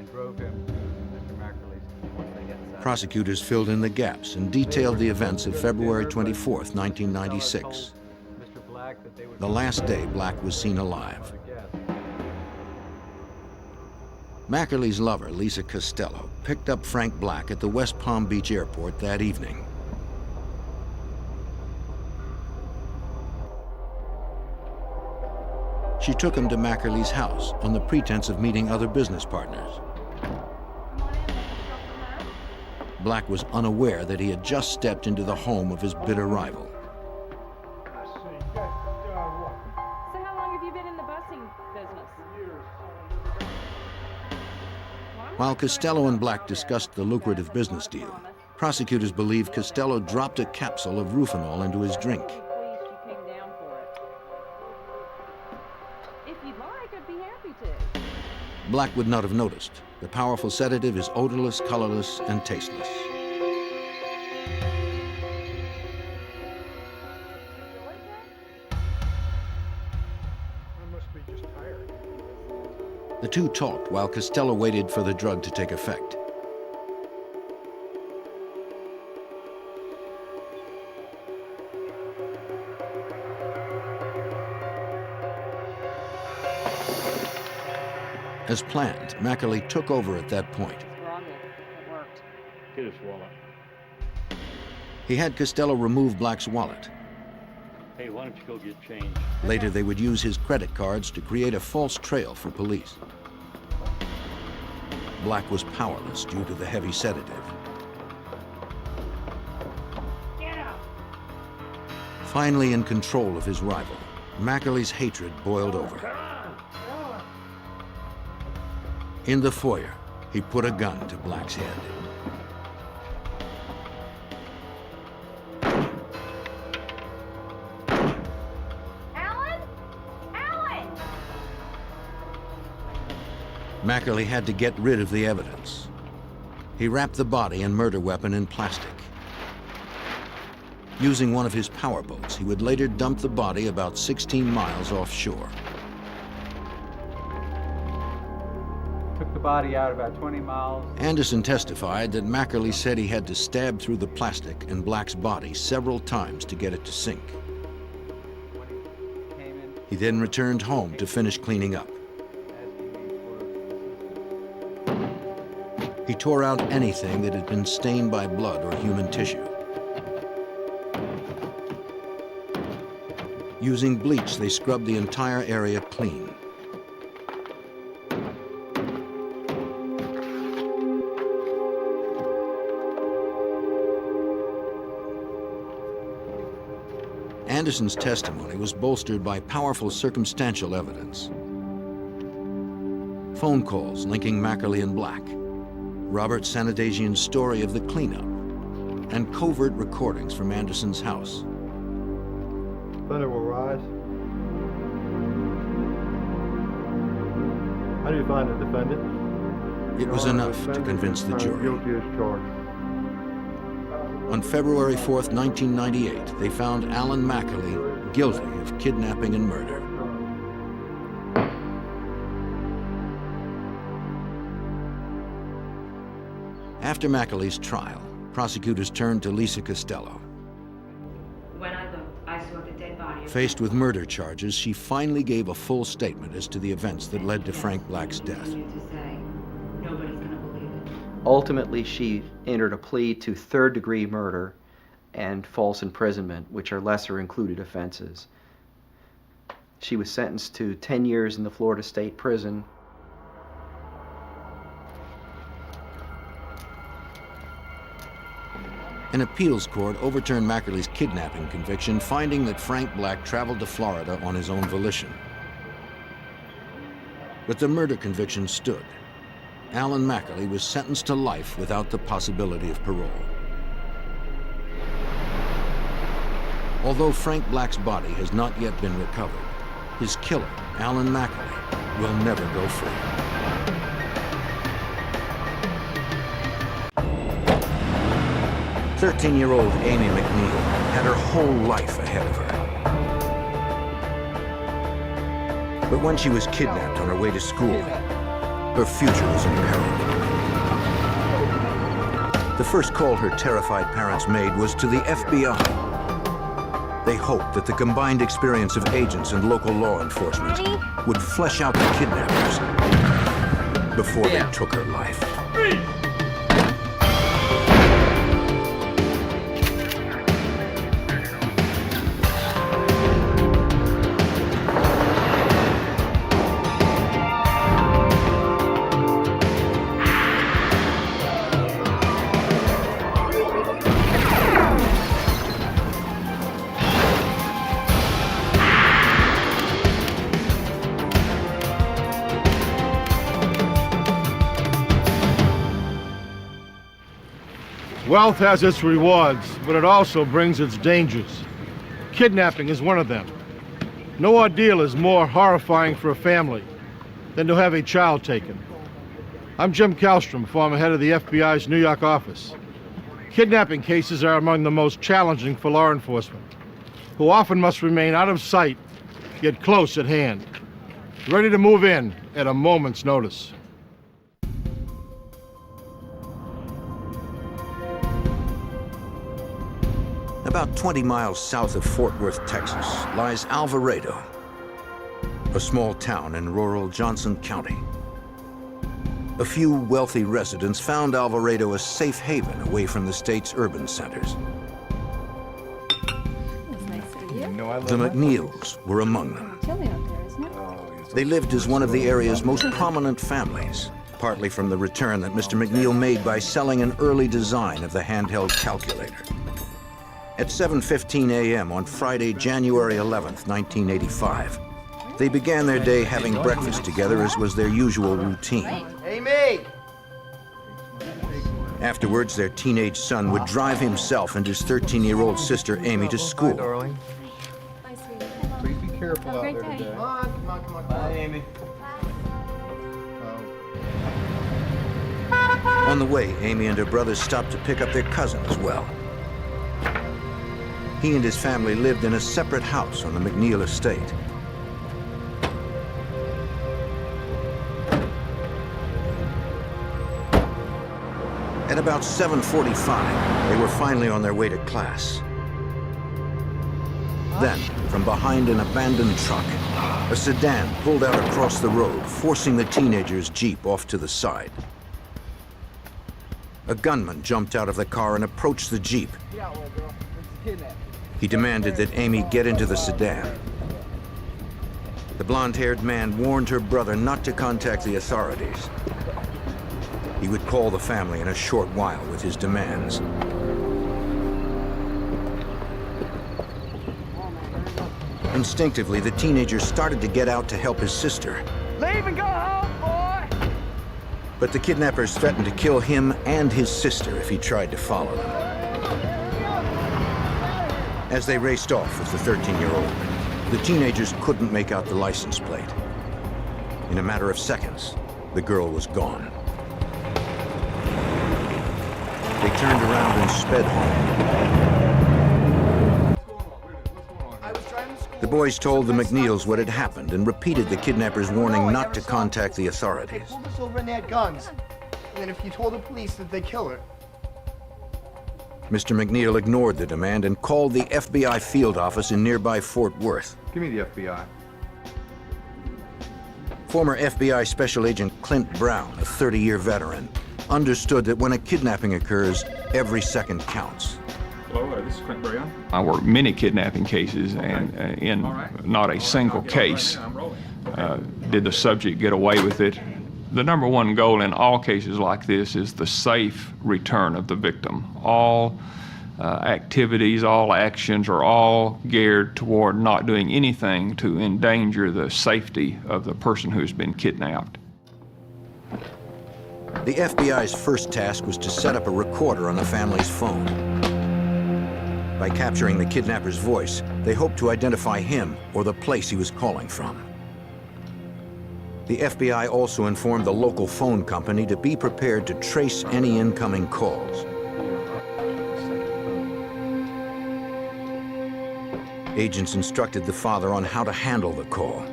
Prosecutors filled in the gaps and detailed the events of February 24th, 1996, the last day Black was seen alive. Mackerly's lover, Lisa Costello, picked up Frank Black at the West Palm Beach airport that evening. She took him to Mackerly's house on the pretense of meeting other business partners. Black was unaware that he had just stepped into the home of his bitter rival. So how long have you been in the busing business? While Costello and Black discussed the lucrative business deal, prosecutors believe Costello dropped a capsule of Rufinol into his drink. If you'd like, I'd be happy to. Black would not have noticed. The powerful sedative is odorless, colorless, and tasteless. The two talked while Costello waited for the drug to take effect. As planned, Mackerly took over at that point. It worked. Get his wallet. He had Costello remove Black's wallet. Hey, why don't you go get change? Later, they would use his credit cards to create a false trail for police. Black was powerless due to the heavy sedative. Finally in control of his rival, Mackerly's hatred boiled over. In the foyer, he put a gun to Black's head. Alan? Alan! Mackerly had to get rid of the evidence. He wrapped the body and murder weapon in plastic. Using one of his power boats, he would later dump the body about 16 miles offshore. Took the body out about 20 miles. Anderson testified that Mackerly said he had to stab through the plastic in Black's body several times to get it to sink. He then returned home to finish cleaning up. He tore out anything that had been stained by blood or human tissue. Using bleach, they scrubbed the entire area clean. Anderson's testimony was bolstered by powerful circumstantial evidence. Phone calls linking Mackerly and Black, Robert Sanadesian's story of the cleanup, and covert recordings from Anderson's house. Thunder will rise. How do you find the defendant? It was enough to convince the jury. Guilty as charged. On February 4th, 1998, they found Alan Mackerly guilty of kidnapping and murder. After Mackerly's trial, prosecutors turned to Lisa Costello. When I looked, I saw the dead body. Faced with murder charges, she finally gave a full statement as to the events that led to Frank Black's death. Nobody's gonna believe it. Ultimately, she entered a plea to third-degree murder and false imprisonment, which are lesser included offenses. She was sentenced to 10 years in the Florida State Prison. An appeals court overturned Mackerly's kidnapping conviction, finding that Frank Black traveled to Florida on his own volition. But the murder conviction stood. Alan Mackerly was sentenced to life without the possibility of parole. Although Frank Black's body has not yet been recovered, his killer, Alan Mackerly, will never go free. "13-year-old Amy McNeil had her whole life ahead of her. But when she was kidnapped on her way to school, her future was in peril. The first call her terrified parents made was to the FBI. They hoped that the combined experience of agents and local law enforcement would flesh out the kidnappers before they took her life. Wealth has its rewards, but it also brings its dangers. Kidnapping is one of them. No ordeal is more horrifying for a family than to have a child taken. I'm Jim Kallstrom, former head of the FBI's New York office. Kidnapping cases are among the most challenging for law enforcement, who often must remain out of sight, yet close at hand, ready to move in at a moment's notice. About 20 miles south of Fort Worth, Texas, lies Alvarado, a small town in rural Johnson County. A few wealthy residents found Alvarado a safe haven away from the state's urban centers. The McNeils were among them. They lived as one of the area's most prominent families, partly from the return that Mr. McNeil made by selling an early design of the handheld calculator. At 7:15 a.m. on Friday, January 11th, 1985, they began their day having breakfast together, as was their usual routine. Amy! Afterwards, their teenage son would drive himself and his 13-year-old sister, Amy, to school. Darling. Please be careful out there today. Come on. Bye, Amy. On the way, Amy and her brothers stopped to pick up their cousin as well. He and his family lived in a separate house on the McNeil estate. At about 7:45, they were finally on their way to class. Then, from behind an abandoned truck, a sedan pulled out across the road, forcing the teenagers' Jeep off to the side. A gunman jumped out of the car and approached the Jeep. He demanded that Amy get into the sedan. The blonde-haired man warned her brother not to contact the authorities. He would call the family in a short while with his demands. Instinctively, the teenager started to get out to help his sister. Leave and go home, boy! But the kidnappers threatened to kill him and his sister if he tried to follow them. As they raced off with the 13-year-old, the teenagers couldn't make out the license plate. In a matter of seconds, the girl was gone. They turned around and sped home. The boys told the McNeils what had happened and repeated the kidnappers' warning not to contact the authorities. They pulled us over and they had guns. And then if you told the police that they kill her. Mr. McNeil ignored the demand and called the FBI field office in nearby Fort Worth. Give me the FBI. Former FBI Special Agent Clint Brown, a 30-year veteran, understood that when a kidnapping occurs, every second counts. Hello, this is Clint Brown. I worked many kidnapping cases, and in not a single case did the subject get away with it. The number one goal in all cases like this is the safe return of the victim. All activities, all actions are all geared toward not doing anything to endanger the safety of the person who's been kidnapped. The FBI's first task was to set up a recorder on the family's phone. By capturing the kidnapper's voice, they hoped to identify him or the place he was calling from. The FBI also informed the local phone company to be prepared to trace any incoming calls. Agents instructed the father on how to handle the call.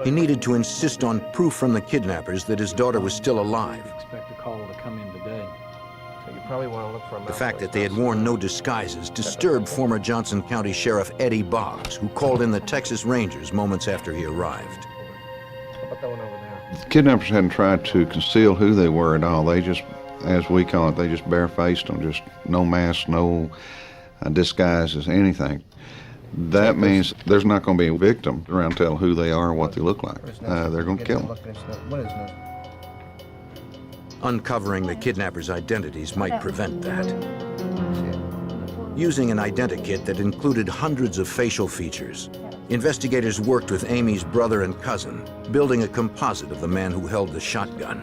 He needed to insist on proof from the kidnappers that his daughter was still alive. Expect a call to come in today. So you probably want to look for The fact that they had worn no disguises disturbed former Johnson County Sheriff Eddie Boggs, who called in the Texas Rangers moments after he arrived. Put that one over there. The kidnappers hadn't tried to conceal who they were at all. They just, as we call it, they just barefaced them, just no mask, no disguises, anything. That means there's not going to be a victim around tell who they are, what they look like. They're going to kill them. What is this? Uncovering the kidnappers' identities might prevent that. Using an identikit that included hundreds of facial features, investigators worked with Amy's brother and cousin, building a composite of the man who held the shotgun.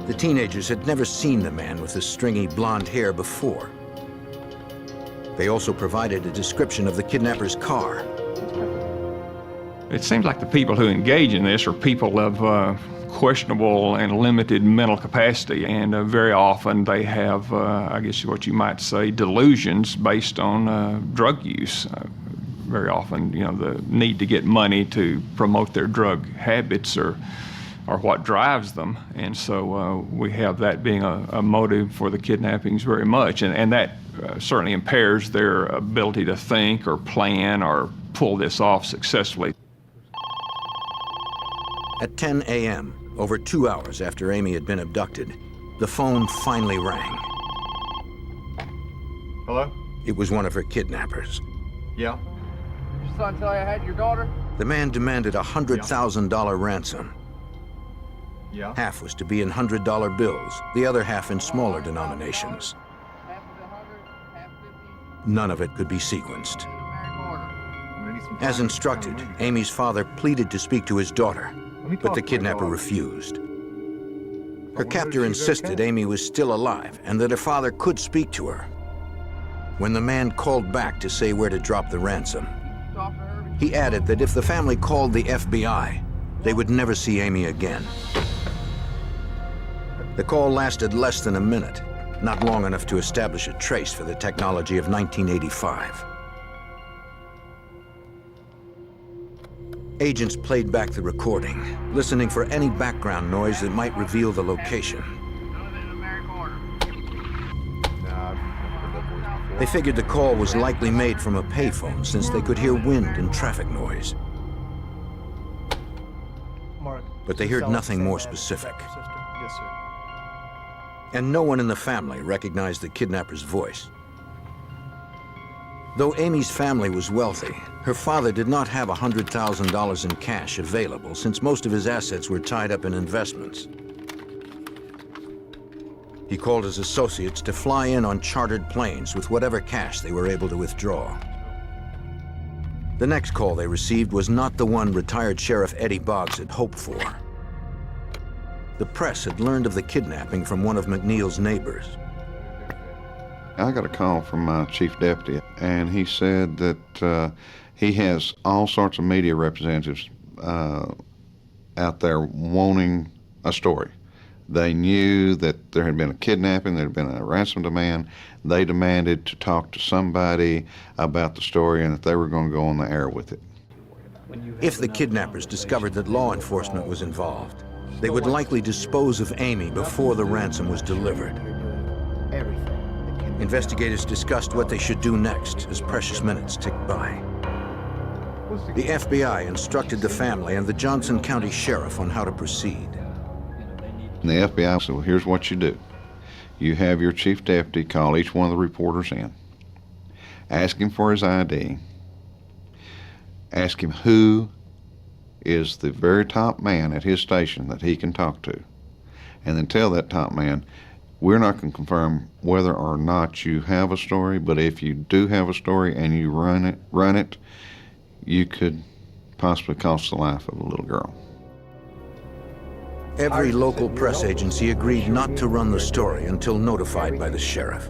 The teenagers had never seen the man with the stringy blonde hair before. They also provided a description of the kidnapper's car. It seems like the people who engage in this are people of questionable and limited mental capacity, and very often they have, I guess what you might say, delusions based on drug use. Very often, you know, the need to get money to promote their drug habits or what drives them, and so we have that being a motive for the kidnappings very much, and that certainly impairs their ability to think or plan or pull this off successfully. At 10 a.m., over 2 hours after Amy had been abducted, the phone finally rang. Hello? It was one of her kidnappers. Yeah. Did your son tell you I had your daughter? The man demanded a $100,000 ransom. Yeah. Half was to be in $100 bills, the other half in smaller denominations. Half of the 100, half 50. None of it could be sequenced. I'm gonna need some As time. instructed, Amy's father pleaded to speak to his daughter, but the kidnapper refused. Her captor insisted Amy was still alive and that her father could speak to her. When the man called back to say where to drop the ransom, he added that if the family called the FBI, they would never see Amy again. The call lasted less than a minute, not long enough to establish a trace for the technology of 1985. Agents played back the recording, listening for any background noise that might reveal the location. They figured the call was likely made from a payphone since they could hear wind and traffic noise. But they heard nothing more specific. Yes, sir. And no one in the family recognized the kidnapper's voice. Though Amy's family was wealthy, her father did not have $100,000 in cash available since most of his assets were tied up in investments. He called his associates to fly in on chartered planes with whatever cash they were able to withdraw. The next call they received was not the one retired Sheriff Eddie Boggs had hoped for. The press had learned of the kidnapping from one of McNeil's neighbors. I got a call from my chief deputy, and he said that he has all sorts of media representatives out there wanting a story. They knew that there had been a kidnapping, there had been a ransom demand. They demanded to talk to somebody about the story and that they were going to go on the air with it. If the kidnappers discovered that law enforcement was involved, they would likely dispose of Amy before the ransom was delivered. Investigators discussed what they should do next as precious minutes ticked by. The FBI instructed the family and the Johnson County Sheriff on how to proceed. And the FBI said, well, here's what you do. You have your chief deputy call each one of the reporters in, ask him for his ID, ask him who is the very top man at his station that he can talk to, and then tell that top man, we're not going to confirm whether or not you have a story, but if you do have a story and you run it, you could possibly cost the life of a little girl. Every local press agency agreed not to run the story until notified by the sheriff.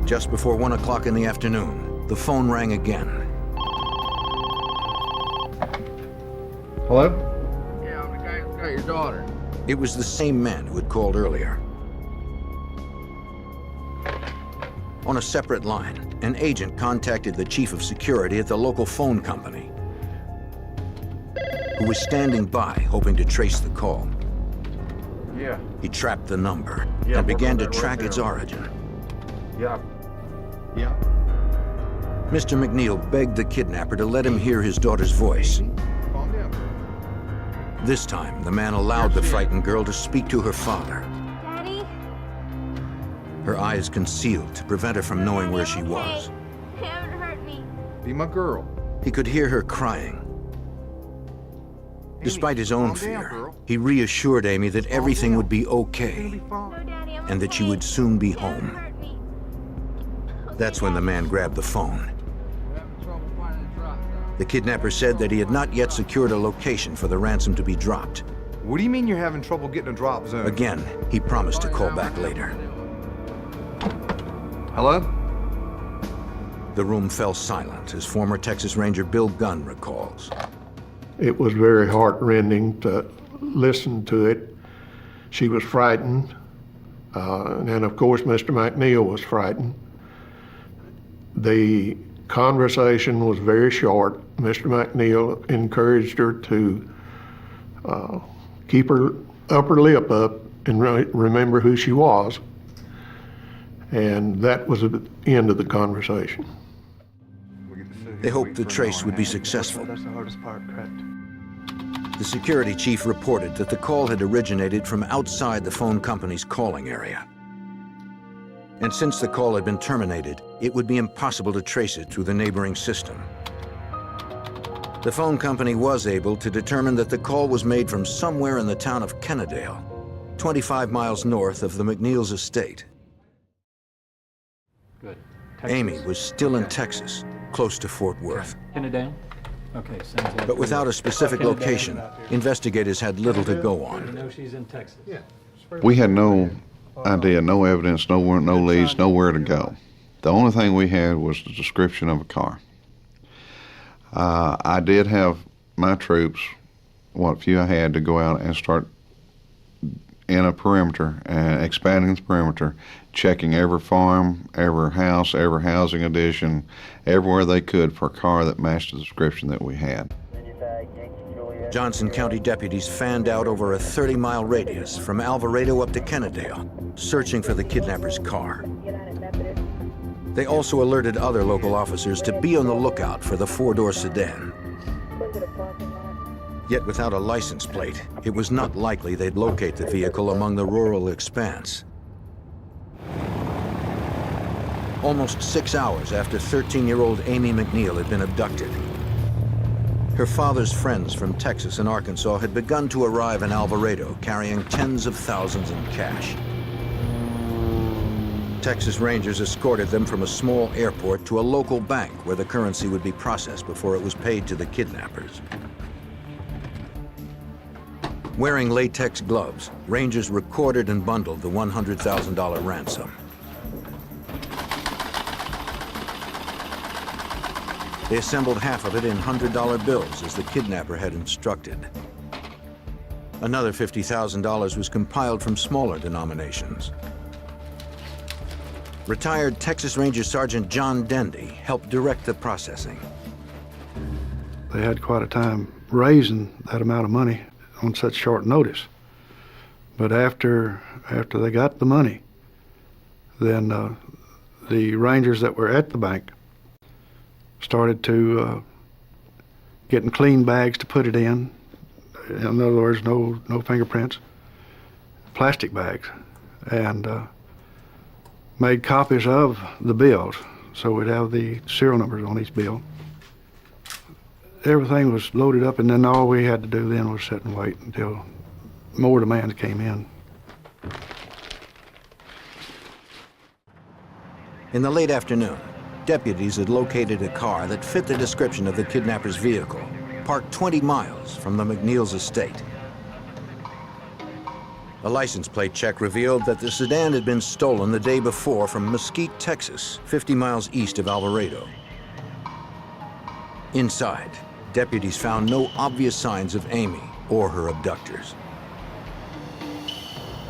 Just before 1 o'clock in the afternoon, the phone rang again. Hello? Yeah, I'm the guy who got your daughter. It was the same man who had called earlier. On a separate line, an agent contacted the chief of security at the local phone company, who was standing by, hoping to trace the call. Yeah. He trapped the number Yeah, and began to working on that right track its now. origin. Yeah. Yeah. Mr. McNeil begged the kidnapper to let him hear his daughter's voice. Calm down. This time, the man allowed the frightened girl to speak to her father. Daddy? Her eyes concealed to prevent her from knowing where she was. You haven't hurt me. Be my girl. He could hear her crying. Despite his own fear, he reassured Amy that everything would be okay No, Daddy, I'm and that she okay. would soon be You haven't home. hurt me. That's when the man grabbed the phone. The kidnapper said that he had not yet secured a location for the ransom to be dropped. What do you mean you're having trouble getting a drop zone? Again, he promised to call back later. Hello? The room fell silent as former Texas Ranger Bill Gunn recalls. It was very heartrending to listen to it. She was frightened, and of course Mr. McNeil was frightened. The conversation was very short. Mr. McNeil encouraged her to keep her upper lip up and remember who she was. And that was the end of the conversation. They hoped the trace would be successful. That's the hardest part, correct? The security chief reported that the call had originated from outside the phone company's calling area. And since the call had been terminated, it would be impossible to trace it through the neighboring system. The phone company was able to determine that the call was made from somewhere in the town of Kennedale, 25 miles north of the McNeil's estate. Good. Amy was still in Texas, close to Fort Worth. Kennedale? Okay, sounds like. But without a specific location, investigators had little to go on. You know she's in Texas. Yeah. We had no idea, no evidence, no leads, nowhere to go. The only thing we had was the description of a car. I did have my troops, what few I had, to go out and start in a perimeter and expanding the perimeter, checking every farm, every house, every housing addition, everywhere they could for a car that matched the description that we had. Johnson County deputies fanned out over a 30-mile radius from Alvarado up to Kennedale, searching for the kidnapper's car. They also alerted other local officers to be on the lookout for the four-door sedan. Yet without a license plate, it was not likely they'd locate the vehicle among the rural expanse. Almost 6 hours after 13-year-old Amy McNeil had been abducted, her father's friends from Texas and Arkansas had begun to arrive in Alvarado, carrying tens of thousands in cash. Texas Rangers escorted them from a small airport to a local bank where the currency would be processed before it was paid to the kidnappers. Wearing latex gloves, Rangers recorded and bundled the $100,000 ransom. They assembled half of it in $100 bills as the kidnapper had instructed. Another $50,000 was compiled from smaller denominations. Retired Texas Ranger Sergeant John Dendy helped direct the processing. They had quite a time raising that amount of money on such short notice. But after they got the money, then the Rangers that were at the bank started to getting clean bags to put it in. In other words, no fingerprints, plastic bags, and made copies of the bills, so we'd have the serial numbers on each bill. Everything was loaded up, and then all we had to do then was sit and wait until more demands came in. In the late afternoon, deputies had located a car that fit the description of the kidnapper's vehicle, parked 20 miles from the McNeil's estate. A license plate check revealed that the sedan had been stolen the day before from Mesquite, Texas, 50 miles east of Alvarado. Inside, deputies found no obvious signs of Amy or her abductors.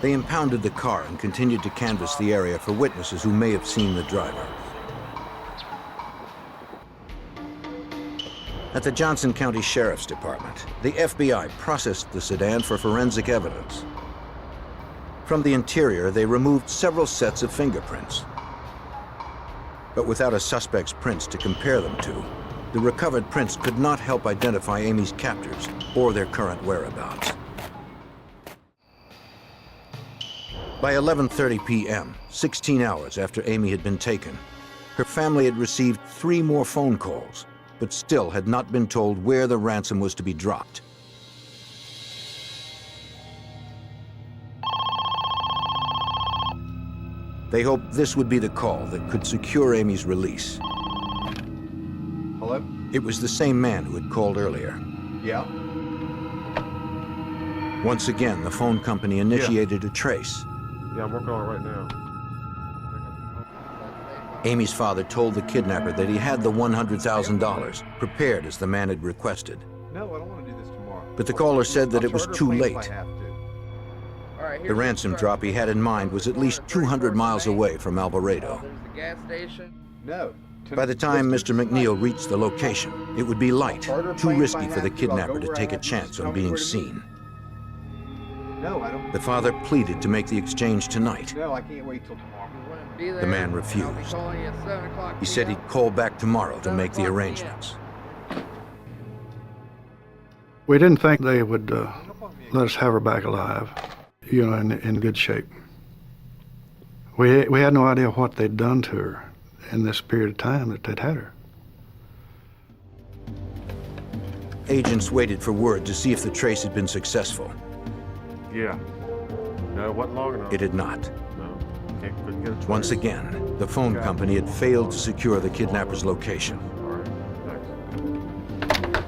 They impounded the car and continued to canvass the area for witnesses who may have seen the driver. At the Johnson County Sheriff's Department, the FBI processed the sedan for forensic evidence. From the interior, they removed several sets of fingerprints. But without a suspect's prints to compare them to, the recovered prints could not help identify Amy's captors or their current whereabouts. By 11:30 p.m., 16 hours after Amy had been taken, her family had received 3 more phone calls, but still had not been told where the ransom was to be dropped. They hoped this would be the call that could secure Amy's release. Hello? It was the same man who had called earlier. Yeah? Once again, the phone company initiated a trace. Yeah, I'm working on it right now. Amy's father told the kidnapper that he had the $100,000 prepared as the man had requested. No, I don't want to do this tomorrow. But the caller said that it was too late. All right, The ransom drop he had in mind was at least 200 miles away from Alvarado. There's the gas station. No. By the time Mr. McNeil reached the location, it would be light, too risky for the kidnapper to take a chance on being seen. No, I don't. The father pleaded to make the exchange tonight. No, I can't wait till tomorrow. The man refused. He said he'd call back tomorrow to make the arrangements. We didn't think they would let us have her back alive, you know, in good shape. We had no idea what they'd done to her in this period of time that they'd had her. Agents waited for word to see if the trace had been successful. Yeah. No, it wasn't long enough. It had not. No. Couldn't get a trace. Once again, the phone company had failed to secure the kidnapper's location. All right, thanks.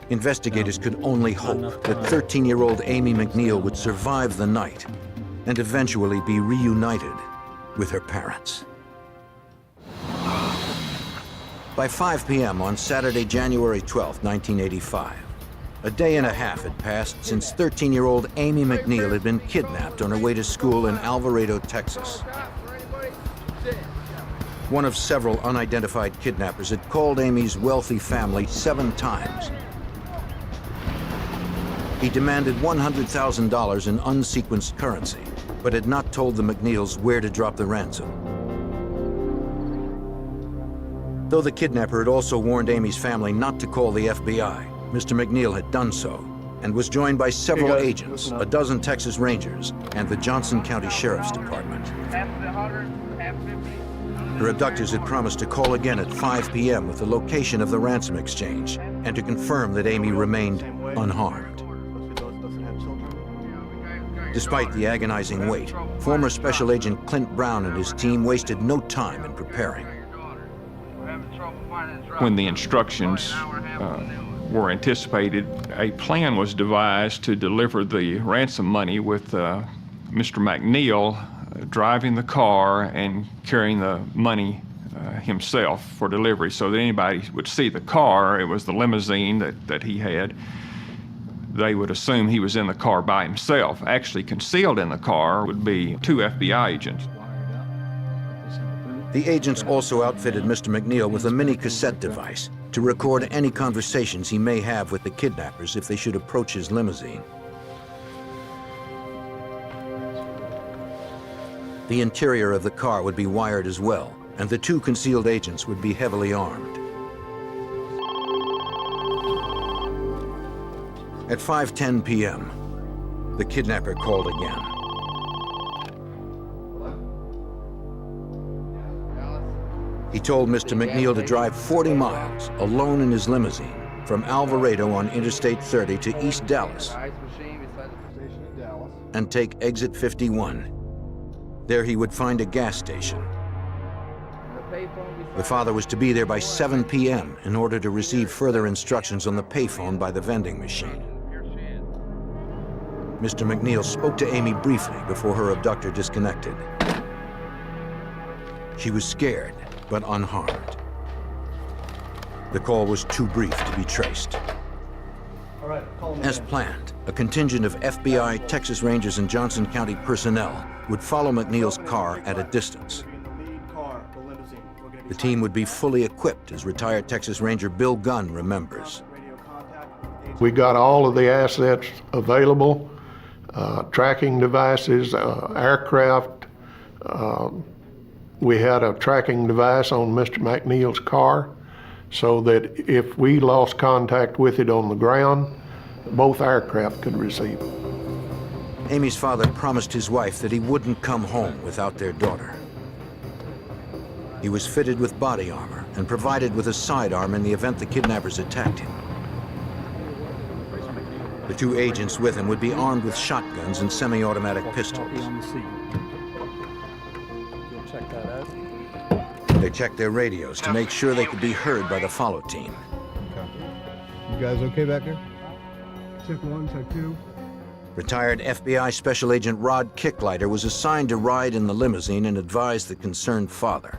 Investigators could only hope that 13-year-old Amy McNeil would survive the night and eventually be reunited with her parents. By 5 p.m. on Saturday, January 12, 1985, a day and a half had passed since 13-year-old Amy McNeil had been kidnapped on her way to school in Alvarado, Texas. One of several unidentified kidnappers had called Amy's wealthy family 7 times. He demanded $100,000 in unsequenced currency, but had not told the McNeils where to drop the ransom. Though the kidnapper had also warned Amy's family not to call the FBI, Mr. McNeil had done so and was joined by several agents, a dozen Texas Rangers, and the Johnson County Sheriff's Department. Her abductors had promised to call again at 5 p.m. with the location of the ransom exchange and to confirm that Amy remained unharmed. Despite the agonizing wait, former Special Agent Clint Brown and his team wasted no time in preparing. When the instructions were anticipated, a plan was devised to deliver the ransom money with Mr. McNeil driving the car and carrying the money himself for delivery, so that anybody would see the car. It was the limousine that he had. They would assume he was in the car by himself. Actually concealed in the car would be 2 FBI agents. The agents also outfitted Mr. McNeil with a mini cassette device to record any conversations he may have with the kidnappers if they should approach his limousine. The interior of the car would be wired as well, and the 2 concealed agents would be heavily armed. At 5:10 p.m., the kidnapper called again. He told Mr. McNeil to drive 40 miles alone in his limousine from Alvarado on Interstate 30 to East Dallas and take exit 51. There he would find a gas station. The father was to be there by 7 p.m. in order to receive further instructions on the payphone by the vending machine. Mr. McNeil spoke to Amy briefly before her abductor disconnected. She was scared, but unharmed. The call was too brief to be traced. As planned, a contingent of FBI, Texas Rangers, and Johnson County personnel would follow McNeil's car at a distance. The team would be fully equipped, as retired Texas Ranger Bill Gunn remembers. We got all of the assets available, tracking devices, aircraft. We had a tracking device on Mr. McNeil's car so that if we lost contact with it on the ground, both aircraft could receive it. Amy's father promised his wife that he wouldn't come home without their daughter. He was fitted with body armor and provided with a sidearm in the event the kidnappers attacked him. The 2 agents with him would be armed with shotguns and semi-automatic pistols. They checked their radios to make sure they could be heard by the follow team. You guys okay back there? Check 1, check 2. Retired FBI Special Agent Rod Kicklighter was assigned to ride in the limousine and advise the concerned father.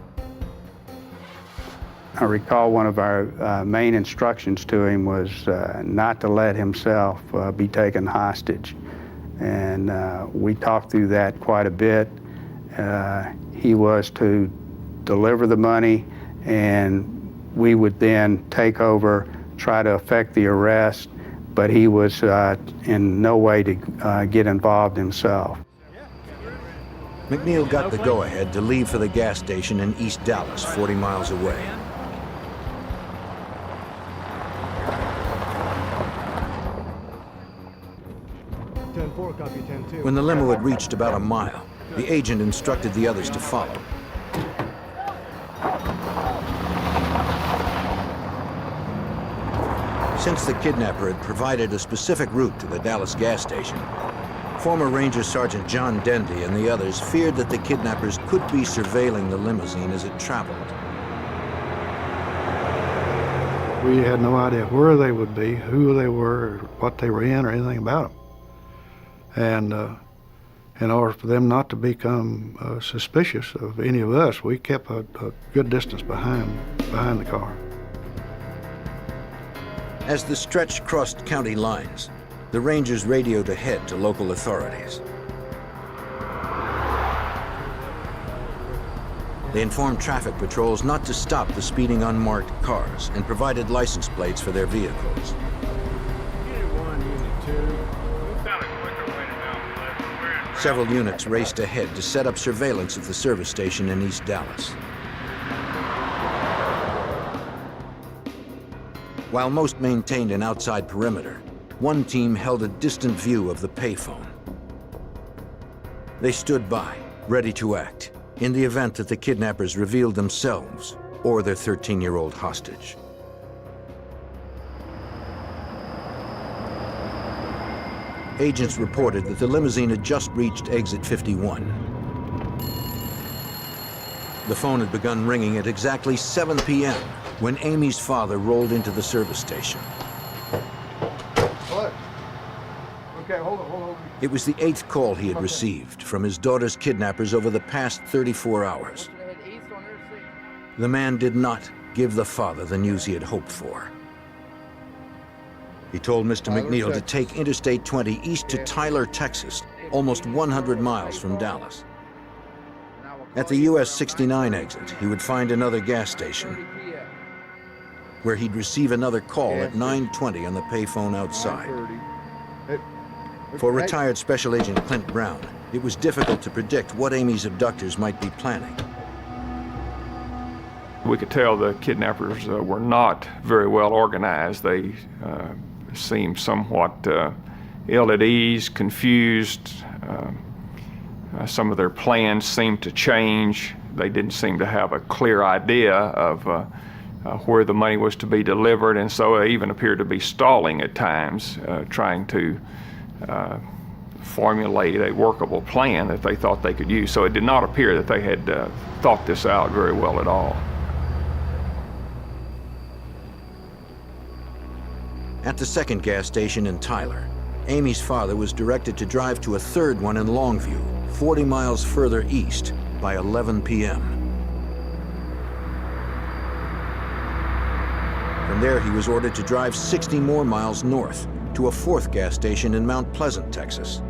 I recall one of our main instructions to him was not to let himself be taken hostage. And we talked through that quite a bit. He was to deliver the money, and we would then take over, try to effect the arrest, but he was in no way to get involved himself. McNeil got the go-ahead to leave for the gas station in East Dallas, 40 miles away. When the limo had reached about a mile, the agent instructed the others to follow. Since the kidnapper had provided a specific route to the Dallas gas station, former Ranger Sergeant John Dendy and the others feared that the kidnappers could be surveilling the limousine as it traveled. We had no idea where they would be, who they were, what they were in, or anything about them. And in order for them not to become suspicious of any of us, we kept a good distance behind the car. As the stretch crossed county lines, the Rangers radioed ahead to local authorities. They informed traffic patrols not to stop the speeding unmarked cars and provided license plates for their vehicles. Several units raced ahead to set up surveillance at the service station in East Dallas. While most maintained an outside perimeter, one team held a distant view of the payphone. They stood by, ready to act, in the event that the kidnappers revealed themselves or their 13-year-old hostage. Agents reported that the limousine had just reached exit 51. The phone had begun ringing at exactly 7 p.m. when Amy's father rolled into the service station. What? Okay, hold on. It was the 8th call he had received from his daughter's kidnappers over the past 34 hours. The man did not give the father the news he had hoped for. He told Mr. McNeil to take Interstate 20 east to Tyler, Texas, almost 100 miles from Dallas. At the US 69 exit, he would find another gas station, where he'd receive another call at 9:20 on the payphone outside. For retired Special Agent Clint Brown, it was difficult to predict what Amy's abductors might be planning. We could tell the kidnappers were not very well organized. They seemed somewhat ill at ease, confused. Some of their plans seemed to change. They didn't seem to have a clear idea of where the money was to be delivered, and so they even appeared to be stalling at times, trying to formulate a workable plan that they thought they could use. So it did not appear that they had thought this out very well at all. At the second gas station in Tyler, Amy's father was directed to drive to a third one in Longview, 40 miles further east, by 11 p.m. From there, he was ordered to drive 60 more miles north to a fourth gas station in Mount Pleasant, Texas.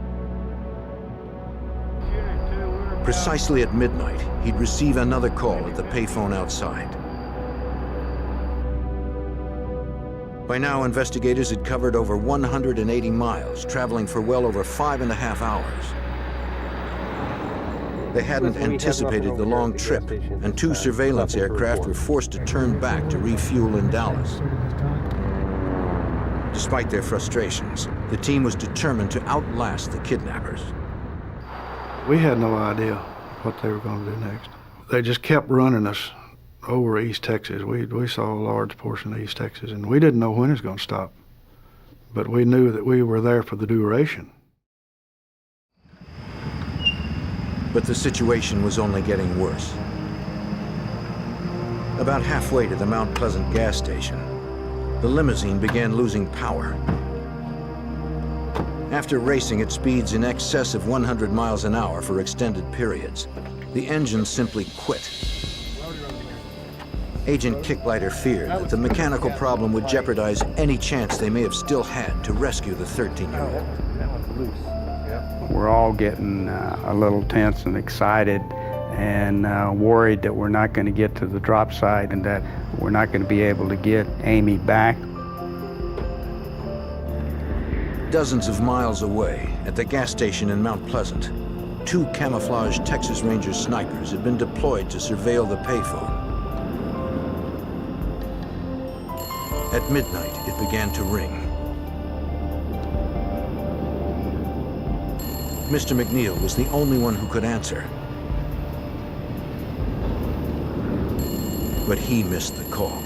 Precisely at midnight, he'd receive another call at the payphone outside. By now, investigators had covered over 180 miles, traveling for well over 5.5 hours. They hadn't anticipated the long trip, and 2 surveillance aircraft were forced to turn back to refuel in Dallas. Despite their frustrations, the team was determined to outlast the kidnappers. We had no idea what they were going to do next. They just kept running us over East Texas. We saw a large portion of East Texas, and we didn't know when it was going to stop. But we knew that we were there for the duration. But the situation was only getting worse. About halfway to the Mount Pleasant gas station, the limousine began losing power. After racing at speeds in excess of 100 miles an hour for extended periods, the engine simply quit. Agent Kicklighter feared that the mechanical problem would jeopardize any chance they may have still had to rescue the 13-year-old. We're all getting a little tense and excited and worried that we're not going to get to the drop site and that we're not going to be able to get Amy back. Dozens of miles away, at the gas station in Mount Pleasant, 2 camouflaged Texas Ranger snipers had been deployed to surveil the payphone. At midnight, it began to ring. Mr. McNeil was the only one who could answer. But he missed the call.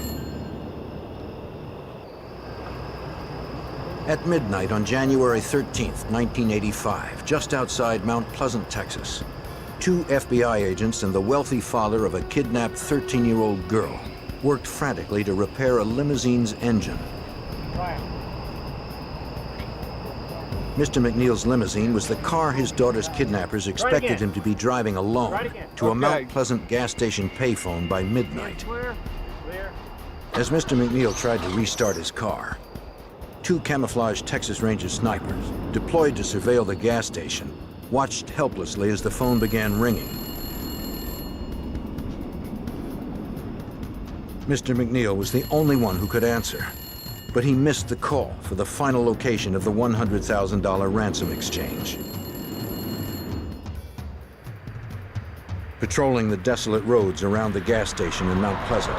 At midnight on January 13th, 1985, just outside Mount Pleasant, Texas, 2 FBI agents and the wealthy father of a kidnapped 13-year-old girl worked frantically to repair a limousine's engine. Mr. McNeil's limousine was the car his daughter's kidnappers expected him to be driving alone to a Mount Pleasant gas station payphone by midnight. As Mr. McNeil tried to restart his car, 2 camouflaged Texas Ranger snipers, deployed to surveil the gas station, watched helplessly as the phone began ringing. Mr. McNeil was the only one who could answer, but he missed the call for the final location of the $100,000 ransom exchange. Patrolling the desolate roads around the gas station in Mount Pleasant,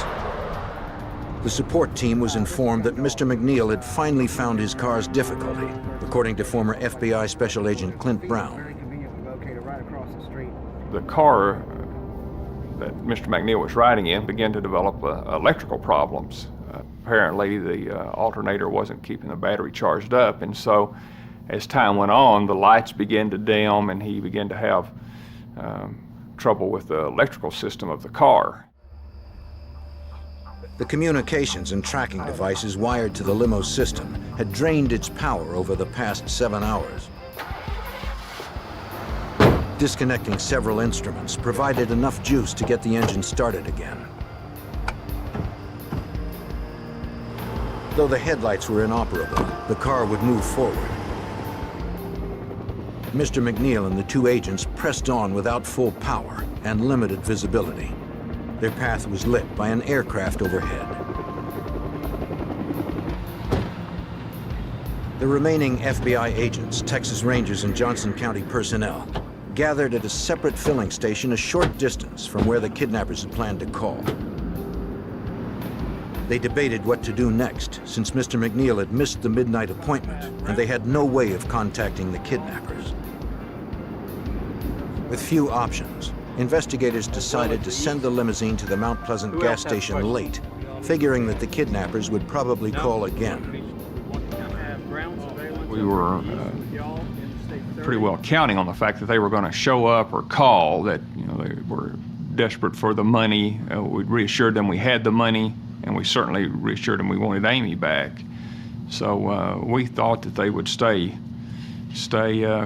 the support team was informed that Mr. McNeil had finally found his car's difficulty, according to former FBI Special Agent Clint Brown. The car that Mr. McNeil was riding in began to develop electrical problems. Apparently the alternator wasn't keeping the battery charged up, and so as time went on, the lights began to dim and he began to have trouble with the electrical system of the car. The communications and tracking devices wired to the limo system had drained its power over the past 7 hours. Disconnecting several instruments provided enough juice to get the engine started again. Though the headlights were inoperable, the car would move forward. Mr. McNeil and the 2 agents pressed on without full power and limited visibility. Their path was lit by an aircraft overhead. The remaining FBI agents, Texas Rangers, and Johnson County personnel gathered at a separate filling station a short distance from where the kidnappers had planned to call. They debated what to do next, since Mr. McNeil had missed the midnight appointment, and they had no way of contacting the kidnappers. With few options, investigators decided to send the limousine to the Mount Pleasant gas station late, figuring that the kidnappers would probably call again. We were pretty well counting on the fact that they were going to show up or call, that they were desperate for the money. We reassured them we had the money, and we certainly reassured them we wanted Amy back. So we thought that they would stay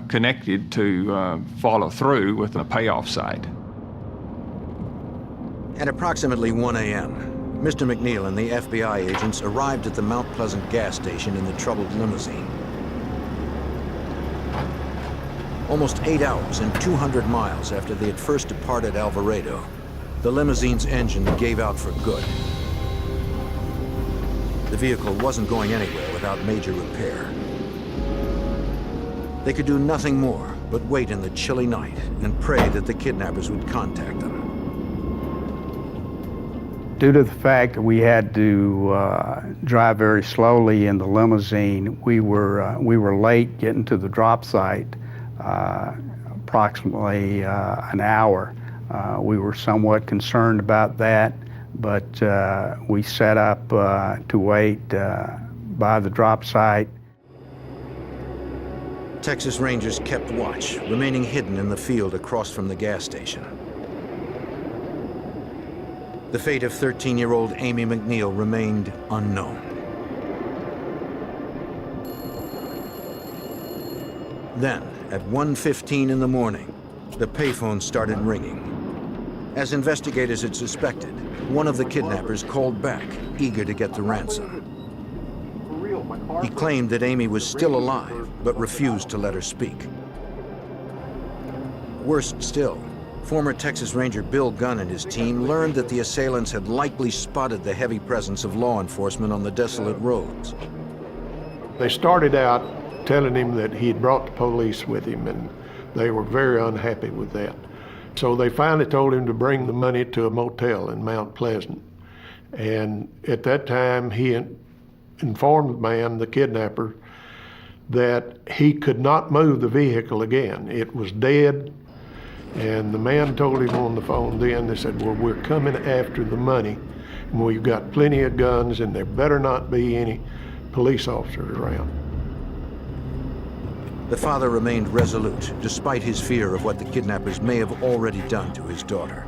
connected to follow through with the payoff site. At approximately 1 a.m., Mr. McNeil and the FBI agents arrived at the Mount Pleasant gas station in the troubled limousine. Almost 8 hours and 200 miles after they had first departed Alvarado, the limousine's engine gave out for good. The vehicle wasn't going anywhere without major repair. They could do nothing more but wait in the chilly night and pray that the kidnappers would contact them. Due to the fact that we had to drive very slowly in the limousine, we were late getting to the drop site, approximately an hour. We were somewhat concerned about that, but we set up to wait by the drop site. Texas Rangers kept watch, remaining hidden in the field across from the gas station. The fate of 13-year-old Amy McNeil remained unknown. Then, at 1:15 in the morning, the payphone started ringing. As investigators had suspected, one of the kidnappers called back, eager to get the ransom. He claimed that Amy was still alive, but refused to let her speak. Worst still, former Texas Ranger Bill Gunn and his team learned that the assailants had likely spotted the heavy presence of law enforcement on the desolate roads. They started out telling him that he had brought the police with him, and they were very unhappy with that. So they finally told him to bring the money to a motel in Mount Pleasant. And at that time, he informed the man, the kidnapper, that he could not move the vehicle again. It was dead. And the man told him on the phone then, they said, well, we're coming after the money, and we've got plenty of guns, and there better not be any police officers around. The father remained resolute, despite his fear of what the kidnappers may have already done to his daughter.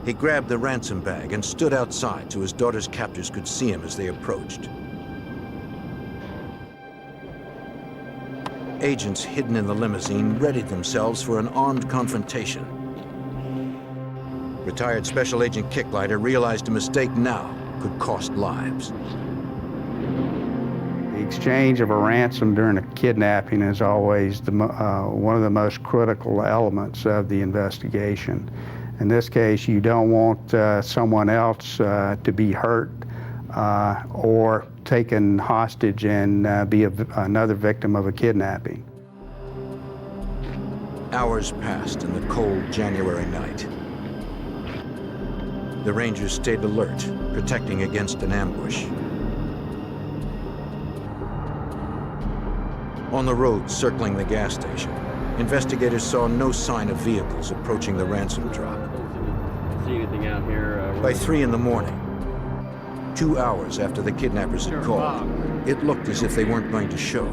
He grabbed the ransom bag and stood outside so his daughter's captors could see him as they approached. Agents hidden in the limousine readied themselves for an armed confrontation. Retired Special Agent Kicklighter realized a mistake now could cost lives. The exchange of a ransom during a kidnapping is always one of the most critical elements of the investigation. In this case, you don't want someone else to be hurt or taken hostage and be another victim of a kidnapping. Hours passed in the cold January night. The Rangers stayed alert, protecting against an ambush. On the road circling the gas station, investigators saw no sign of vehicles approaching the ransom drop. See anything out here? By 3 in the morning, 2 hours after the kidnappers had called, it looked as if they weren't going to show.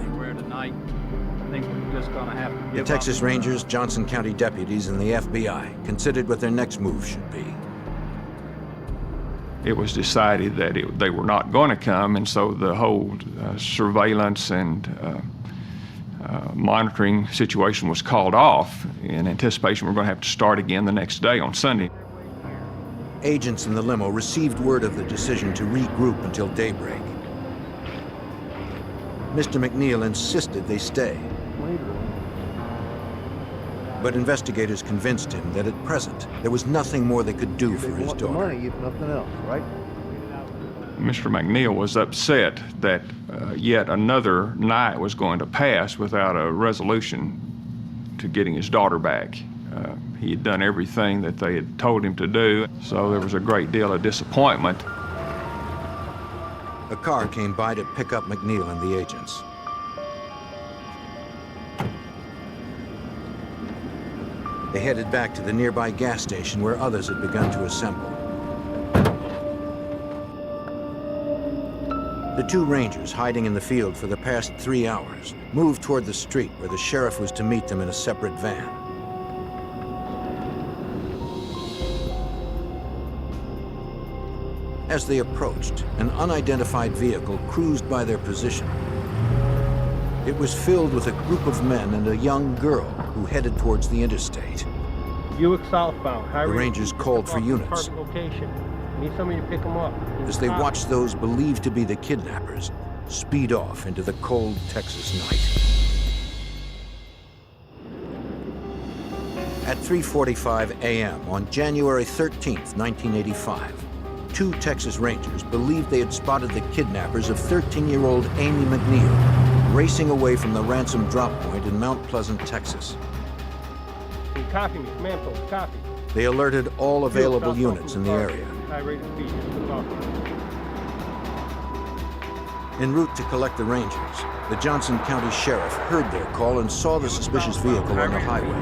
The Texas Rangers, Johnson County deputies, and the FBI considered what their next move should be. It was decided that they were not going to come, and so the whole surveillance and monitoring situation was called off in anticipation we're going to have to start again the next day on Sunday. Agents in the limo received word of the decision to regroup until daybreak. Mr. McNeil insisted they stay. But investigators convinced him that at present, there was nothing more they could do for his daughter. Money, if nothing else, right? Mr. McNeil was upset that yet another night was going to pass without a resolution to getting his daughter back. He had done everything that they had told him to do, so there was a great deal of disappointment. A car came by to pick up McNeil and the agents. They headed back to the nearby gas station where others had begun to assemble. The two Rangers, hiding in the field for the past 3 hours, moved toward the street where the sheriff was to meet them in a separate van. As they approached, an unidentified vehicle cruised by their position. It was filled with a group of men and a young girl who headed towards the interstate. Buick southbound. The Rangers called for units. Need somebody to pick them up. As they watched those believed to be the kidnappers speed off into the cold Texas night. At 3:45 a.m. on January 13th, 1985, 2 Texas Rangers believed they had spotted the kidnappers of 13-year-old Amy McNeil racing away from the ransom drop point in Mount Pleasant, Texas. Copy me, command post, copy. They alerted all available units in the area. High rate of speed, En route to collect the Rangers, the Johnson County Sheriff heard their call and saw the suspicious vehicle on the highway.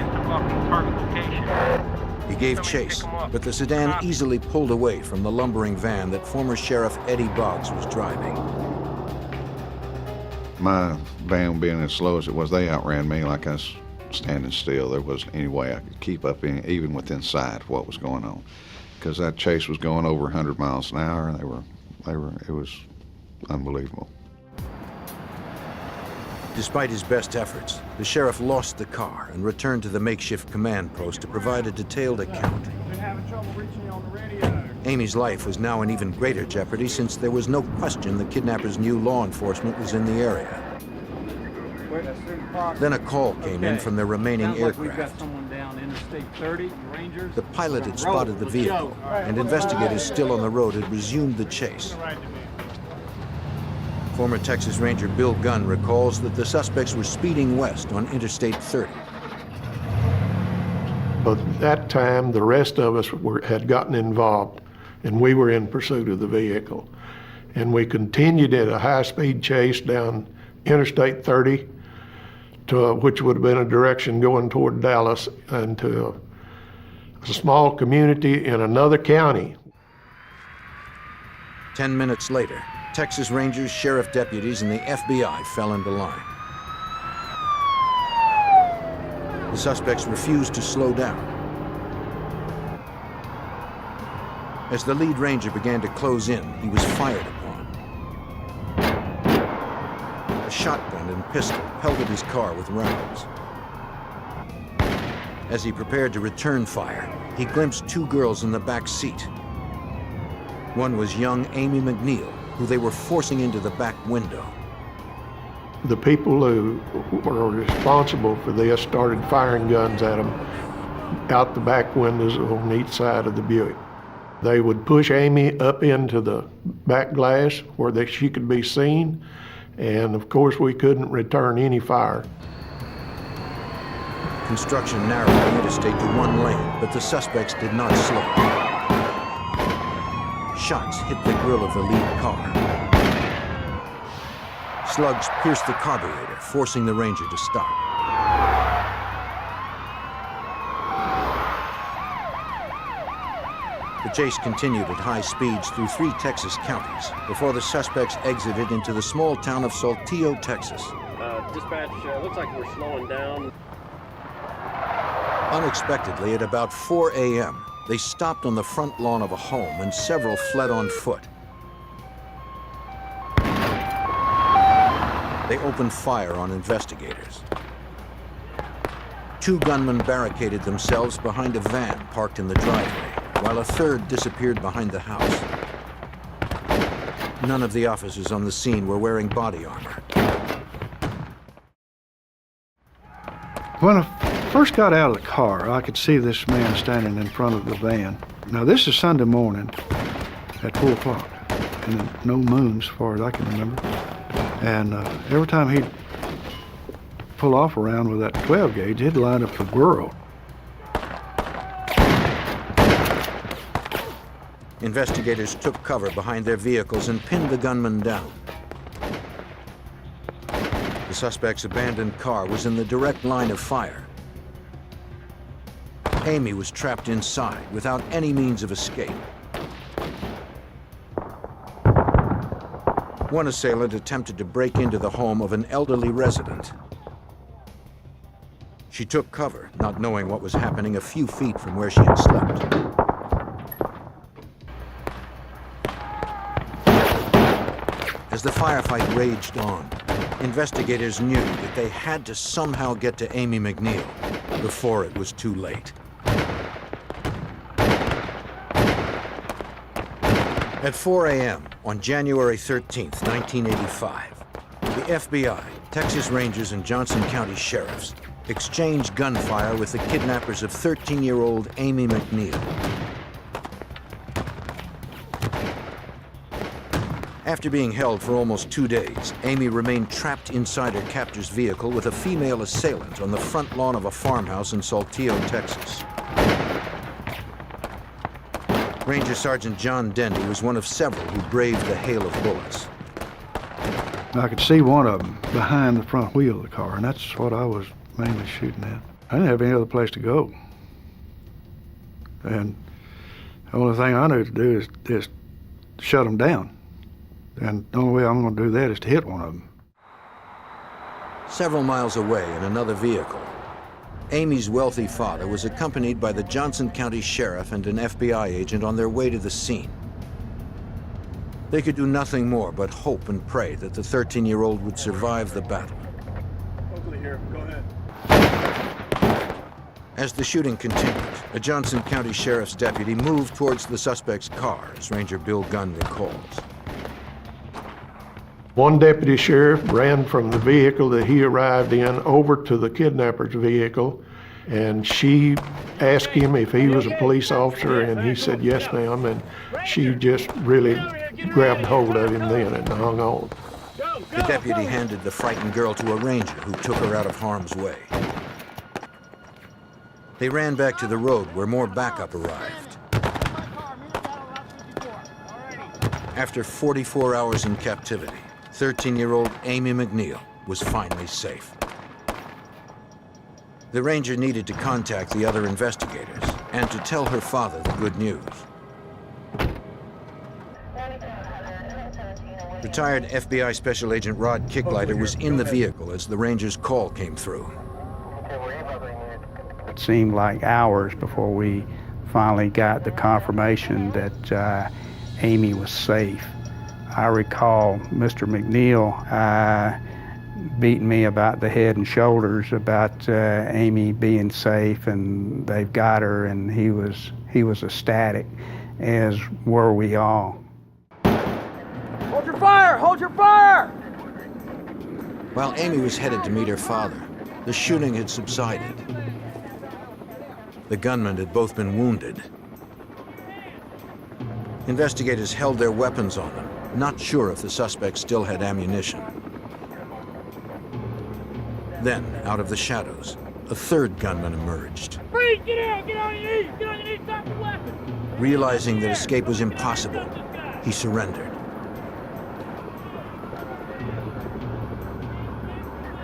He gave chase, but the sedan easily pulled away from the lumbering van that former Sheriff Eddie Boggs was driving. My van being as slow as it was, they outran me like I was standing still. There wasn't any way I could keep up even within sight of what was going on, because that chase was going over 100 miles an hour. It was unbelievable. Despite his best efforts, the sheriff lost the car and returned to the makeshift command post to provide a detailed account. Amy's life was now in even greater jeopardy since there was no question the kidnappers knew law enforcement was in the area. Then a call came in from the remaining aircraft. The pilot had spotted the vehicle, and investigators still on the road had resumed the chase. Former Texas Ranger Bill Gunn recalls that the suspects were speeding west on Interstate 30. But at that time, the rest of us had gotten involved, and we were in pursuit of the vehicle. And we continued at a high-speed chase down Interstate 30, which would have been a direction going toward Dallas, and to a small community in another county. 10 minutes later, Texas Rangers, sheriff deputies, and the FBI fell into line. The suspects refused to slow down. As the lead ranger began to close in, he was fired upon. A shotgun and pistol pelted his car with rounds. As he prepared to return fire, he glimpsed two girls in the back seat. One was young Amy McNeil, who they were forcing into the back window. The people who were responsible for this started firing guns at them out the back windows on each side of the Buick. They would push Amy up into the back glass where she could be seen, and of course we couldn't return any fire. Construction narrowed the interstate to one lane, but the suspects did not slow. Shots hit the grill of the lead car. Slugs pierced the carburetor, forcing the Ranger to stop. The chase continued at high speeds through 3 Texas counties before the suspects exited into the small town of Saltillo, Texas. Dispatch, looks like we're slowing down. Unexpectedly, at about 4 a.m., they stopped on the front lawn of a home and several fled on foot. They opened fire on investigators. 2 gunmen barricaded themselves behind a van parked in the driveway, while a third disappeared behind the house. None of the officers on the scene were wearing body armor. When I first got out of the car, I could see this man standing in front of the van. Now, this is Sunday morning at 4 o'clock, and no moon as far as I can remember. And every time he'd pull off around with that 12 gauge, he'd line up the girl. Investigators took cover behind their vehicles and pinned the gunman down. The suspect's abandoned car was in the direct line of fire. Amy was trapped inside without any means of escape. One assailant attempted to break into the home of an elderly resident. She took cover, not knowing what was happening a few feet from where she had slept. As the firefight raged on, investigators knew that they had to somehow get to Amy McNeil before it was too late. At 4 a.m. on January 13th, 1985, the FBI, Texas Rangers, and Johnson County sheriffs exchanged gunfire with the kidnappers of 13-year-old Amy McNeil. After being held for almost 2 days, Amy remained trapped inside her captor's vehicle with a female assailant on the front lawn of a farmhouse in Saltillo, Texas. Ranger Sergeant John Dendy was one of several who braved the hail of bullets. I could see one of them behind the front wheel of the car, and that's what I was mainly shooting at. I didn't have any other place to go. And the only thing I knew to do is shut them down. And the only way I'm going to do that is to hit one of them. Several miles away in another vehicle, Amy's wealthy father was accompanied by the Johnson County Sheriff and an FBI agent on their way to the scene. They could do nothing more but hope and pray that the 13-year-old would survive the battle. Sheriff. Go ahead. As the shooting continued, a Johnson County Sheriff's deputy moved towards the suspect's car, as Ranger Bill Gunn recalls. One deputy sheriff ran from the vehicle that he arrived in over to the kidnapper's vehicle, and she asked him if he was a police officer, and he said, yes, ma'am, and she just really grabbed hold of him then and hung on. The deputy handed the frightened girl to a ranger who took her out of harm's way. They ran back to the road where more backup arrived. After 44 hours in captivity, 13-year-old Amy McNeil was finally safe. The ranger needed to contact the other investigators and to tell her father the good news. Retired FBI Special Agent Rod Kicklighter was in the vehicle as the ranger's call came through. It seemed like hours before we finally got the confirmation that Amy was safe. I recall Mr. McNeil beating me about the head and shoulders about Amy being safe and they've got her, and he was ecstatic, as were we all. Hold your fire! Hold your fire! While Amy was headed to meet her father, the shooting had subsided. The gunmen had both been wounded. Investigators held their weapons on them, not sure if the suspect still had ammunition. Then, out of the shadows, a third gunman emerged. Freeze! Get out! Get on your knees! Get on your knees! Stop the weapon! Realizing that escape was impossible, he surrendered.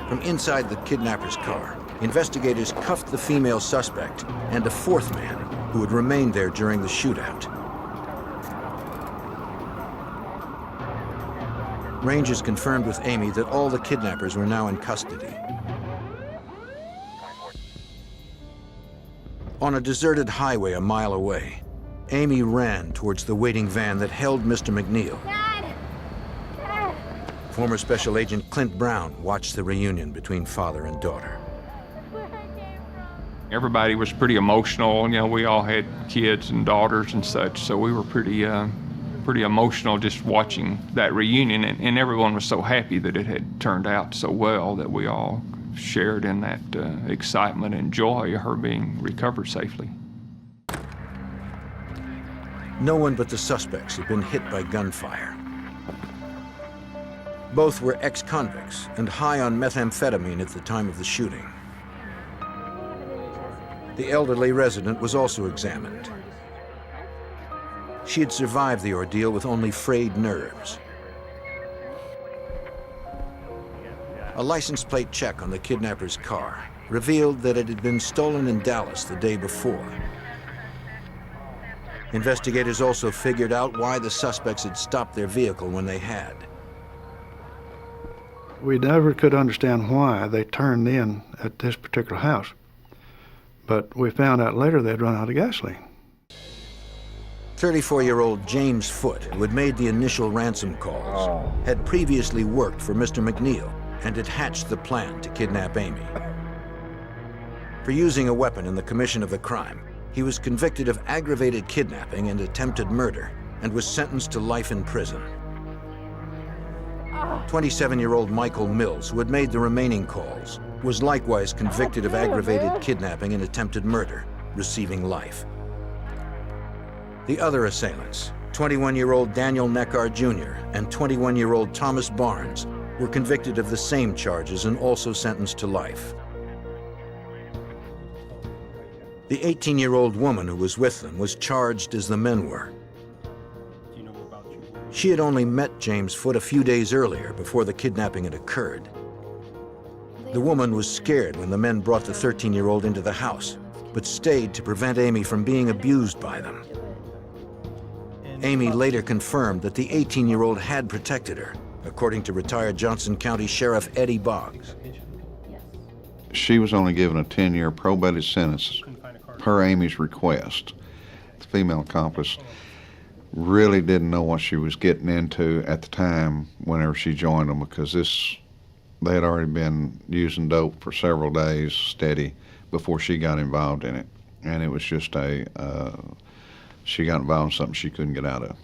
From inside the kidnapper's car, investigators cuffed the female suspect and a fourth man who had remained there during the shootout. Rangers confirmed with Amy that all the kidnappers were now in custody. On a deserted highway a mile away, Amy ran towards the waiting van that held Mr. McNeil. Dad! Dad! Former Special Agent Clint Brown watched the reunion between father and daughter. Everybody was pretty emotional. You know, we all had kids and daughters and such, so we were pretty emotional just watching that reunion, and everyone was so happy that it had turned out so well that we all shared in that excitement and joy of her being recovered safely. No one but the suspects had been hit by gunfire. Both were ex-convicts and high on methamphetamine at the time of the shooting. The elderly resident was also examined. She had survived the ordeal with only frayed nerves. A license plate check on the kidnapper's car revealed that it had been stolen in Dallas the day before. Investigators also figured out why the suspects had stopped their vehicle when they had. We never could understand why they turned in at this particular house, but we found out later they'd run out of gasoline. 34-year-old James Foote, who had made the initial ransom calls, had previously worked for Mr. McNeil and had hatched the plan to kidnap Amy. For using a weapon in the commission of the crime, he was convicted of aggravated kidnapping and attempted murder and was sentenced to life in prison. 27-year-old Michael Mills, who had made the remaining calls, was likewise convicted of aggravated kidnapping and attempted murder, receiving life. The other assailants, 21-year-old Daniel Neckar Jr. and 21-year-old Thomas Barnes, were convicted of the same charges and also sentenced to life. The 18-year-old woman who was with them was charged as the men were. She had only met James Foote a few days earlier before the kidnapping had occurred. The woman was scared when the men brought the 13-year-old into the house, but stayed to prevent Amy from being abused by them. Amy later confirmed that the 18-year-old had protected her, according to retired Johnson County Sheriff Eddie Boggs. She was only given a 10-year probated sentence per Amy's request. The female accomplice really didn't know what she was getting into at the time whenever she joined them, because this They had already been using dope for several days steady before she got involved in it. And it was just she got involved in something she couldn't get out of.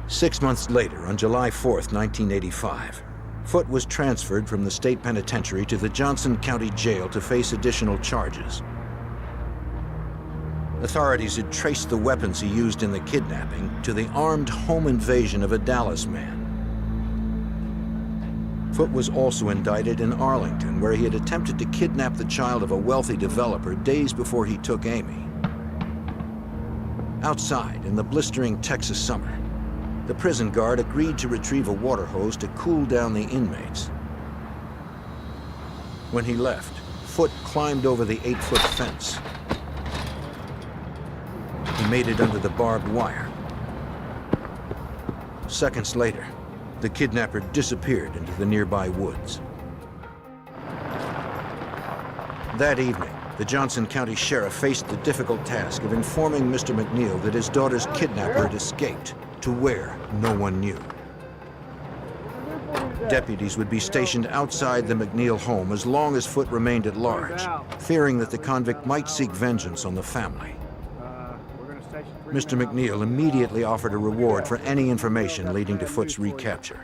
6 months later, on July 4th, 1985, Foote was transferred from the state penitentiary to the Johnson County Jail to face additional charges. Authorities had traced the weapons he used in the kidnapping to the armed home invasion of a Dallas man. Foote was also indicted in Arlington, where he had attempted to kidnap the child of a wealthy developer days before he took Amy. Outside, in the blistering Texas summer, the prison guard agreed to retrieve a water hose to cool down the inmates. When he left, Foote climbed over the 8-foot fence. He made it under the barbed wire. Seconds later, the kidnapper disappeared into the nearby woods. That evening, the Johnson County Sheriff faced the difficult task of informing Mr. McNeil that his daughter's kidnapper had escaped to where no one knew. Deputies would be stationed outside the McNeil home as long as Foote remained at large, fearing that the convict might seek vengeance on the family. Mr. McNeil immediately offered a reward for any information leading to Foote's recapture.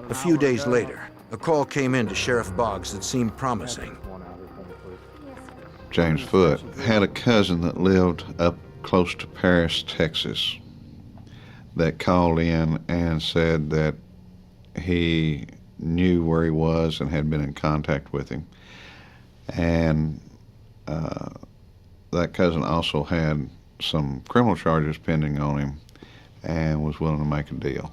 A few days later, a call came in to Sheriff Boggs that seemed promising. James Foote had a cousin that lived up close to Paris, Texas, that called in and said that he knew where he was and had been in contact with him. And that cousin also had some criminal charges pending on him and was willing to make a deal.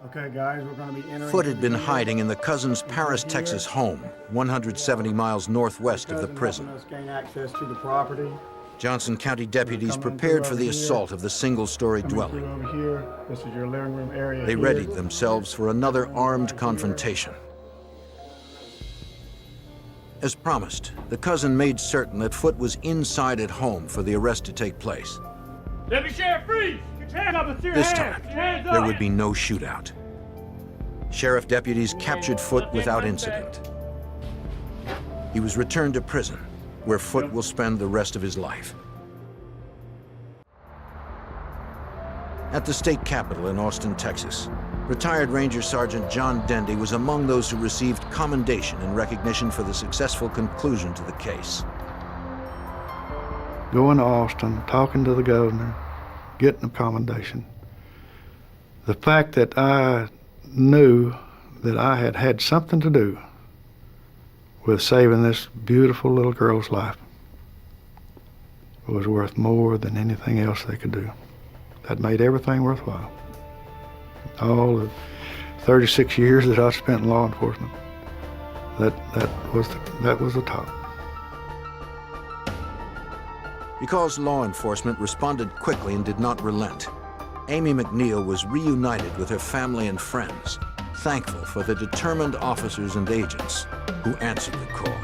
Okay, guys, we're going to be entering. Foote had been hiding in the cousin's Paris, Texas home, 170 miles northwest of the prison. Gain access to the property. Johnson County deputies prepared for the assault of the single-story dwelling. Over here. This is your living room area. They readied themselves for another armed confrontation. As promised, the cousin made certain that Foote was inside at home for the arrest to take place. Deputy Sheriff, freeze! Get your hands up and see your This hands. time, there would be no shootout. Sheriff deputies captured Foote without incident. He was returned to prison, where Foote will spend the rest of his life. At the state capitol in Austin, Texas, retired Ranger Sergeant John Dendy was among those who received commendation in recognition for the successful conclusion to the case. Going to Austin, talking to the governor, getting a commendation. The fact that I knew that I had had something to do with saving this beautiful little girl's life was worth more than anything else they could do. That made everything worthwhile. All the 36 years that I spent in law enforcement, that was the top. Because law enforcement responded quickly and did not relent, Amy McNeil was reunited with her family and friends, thankful for the determined officers and agents who answered the call.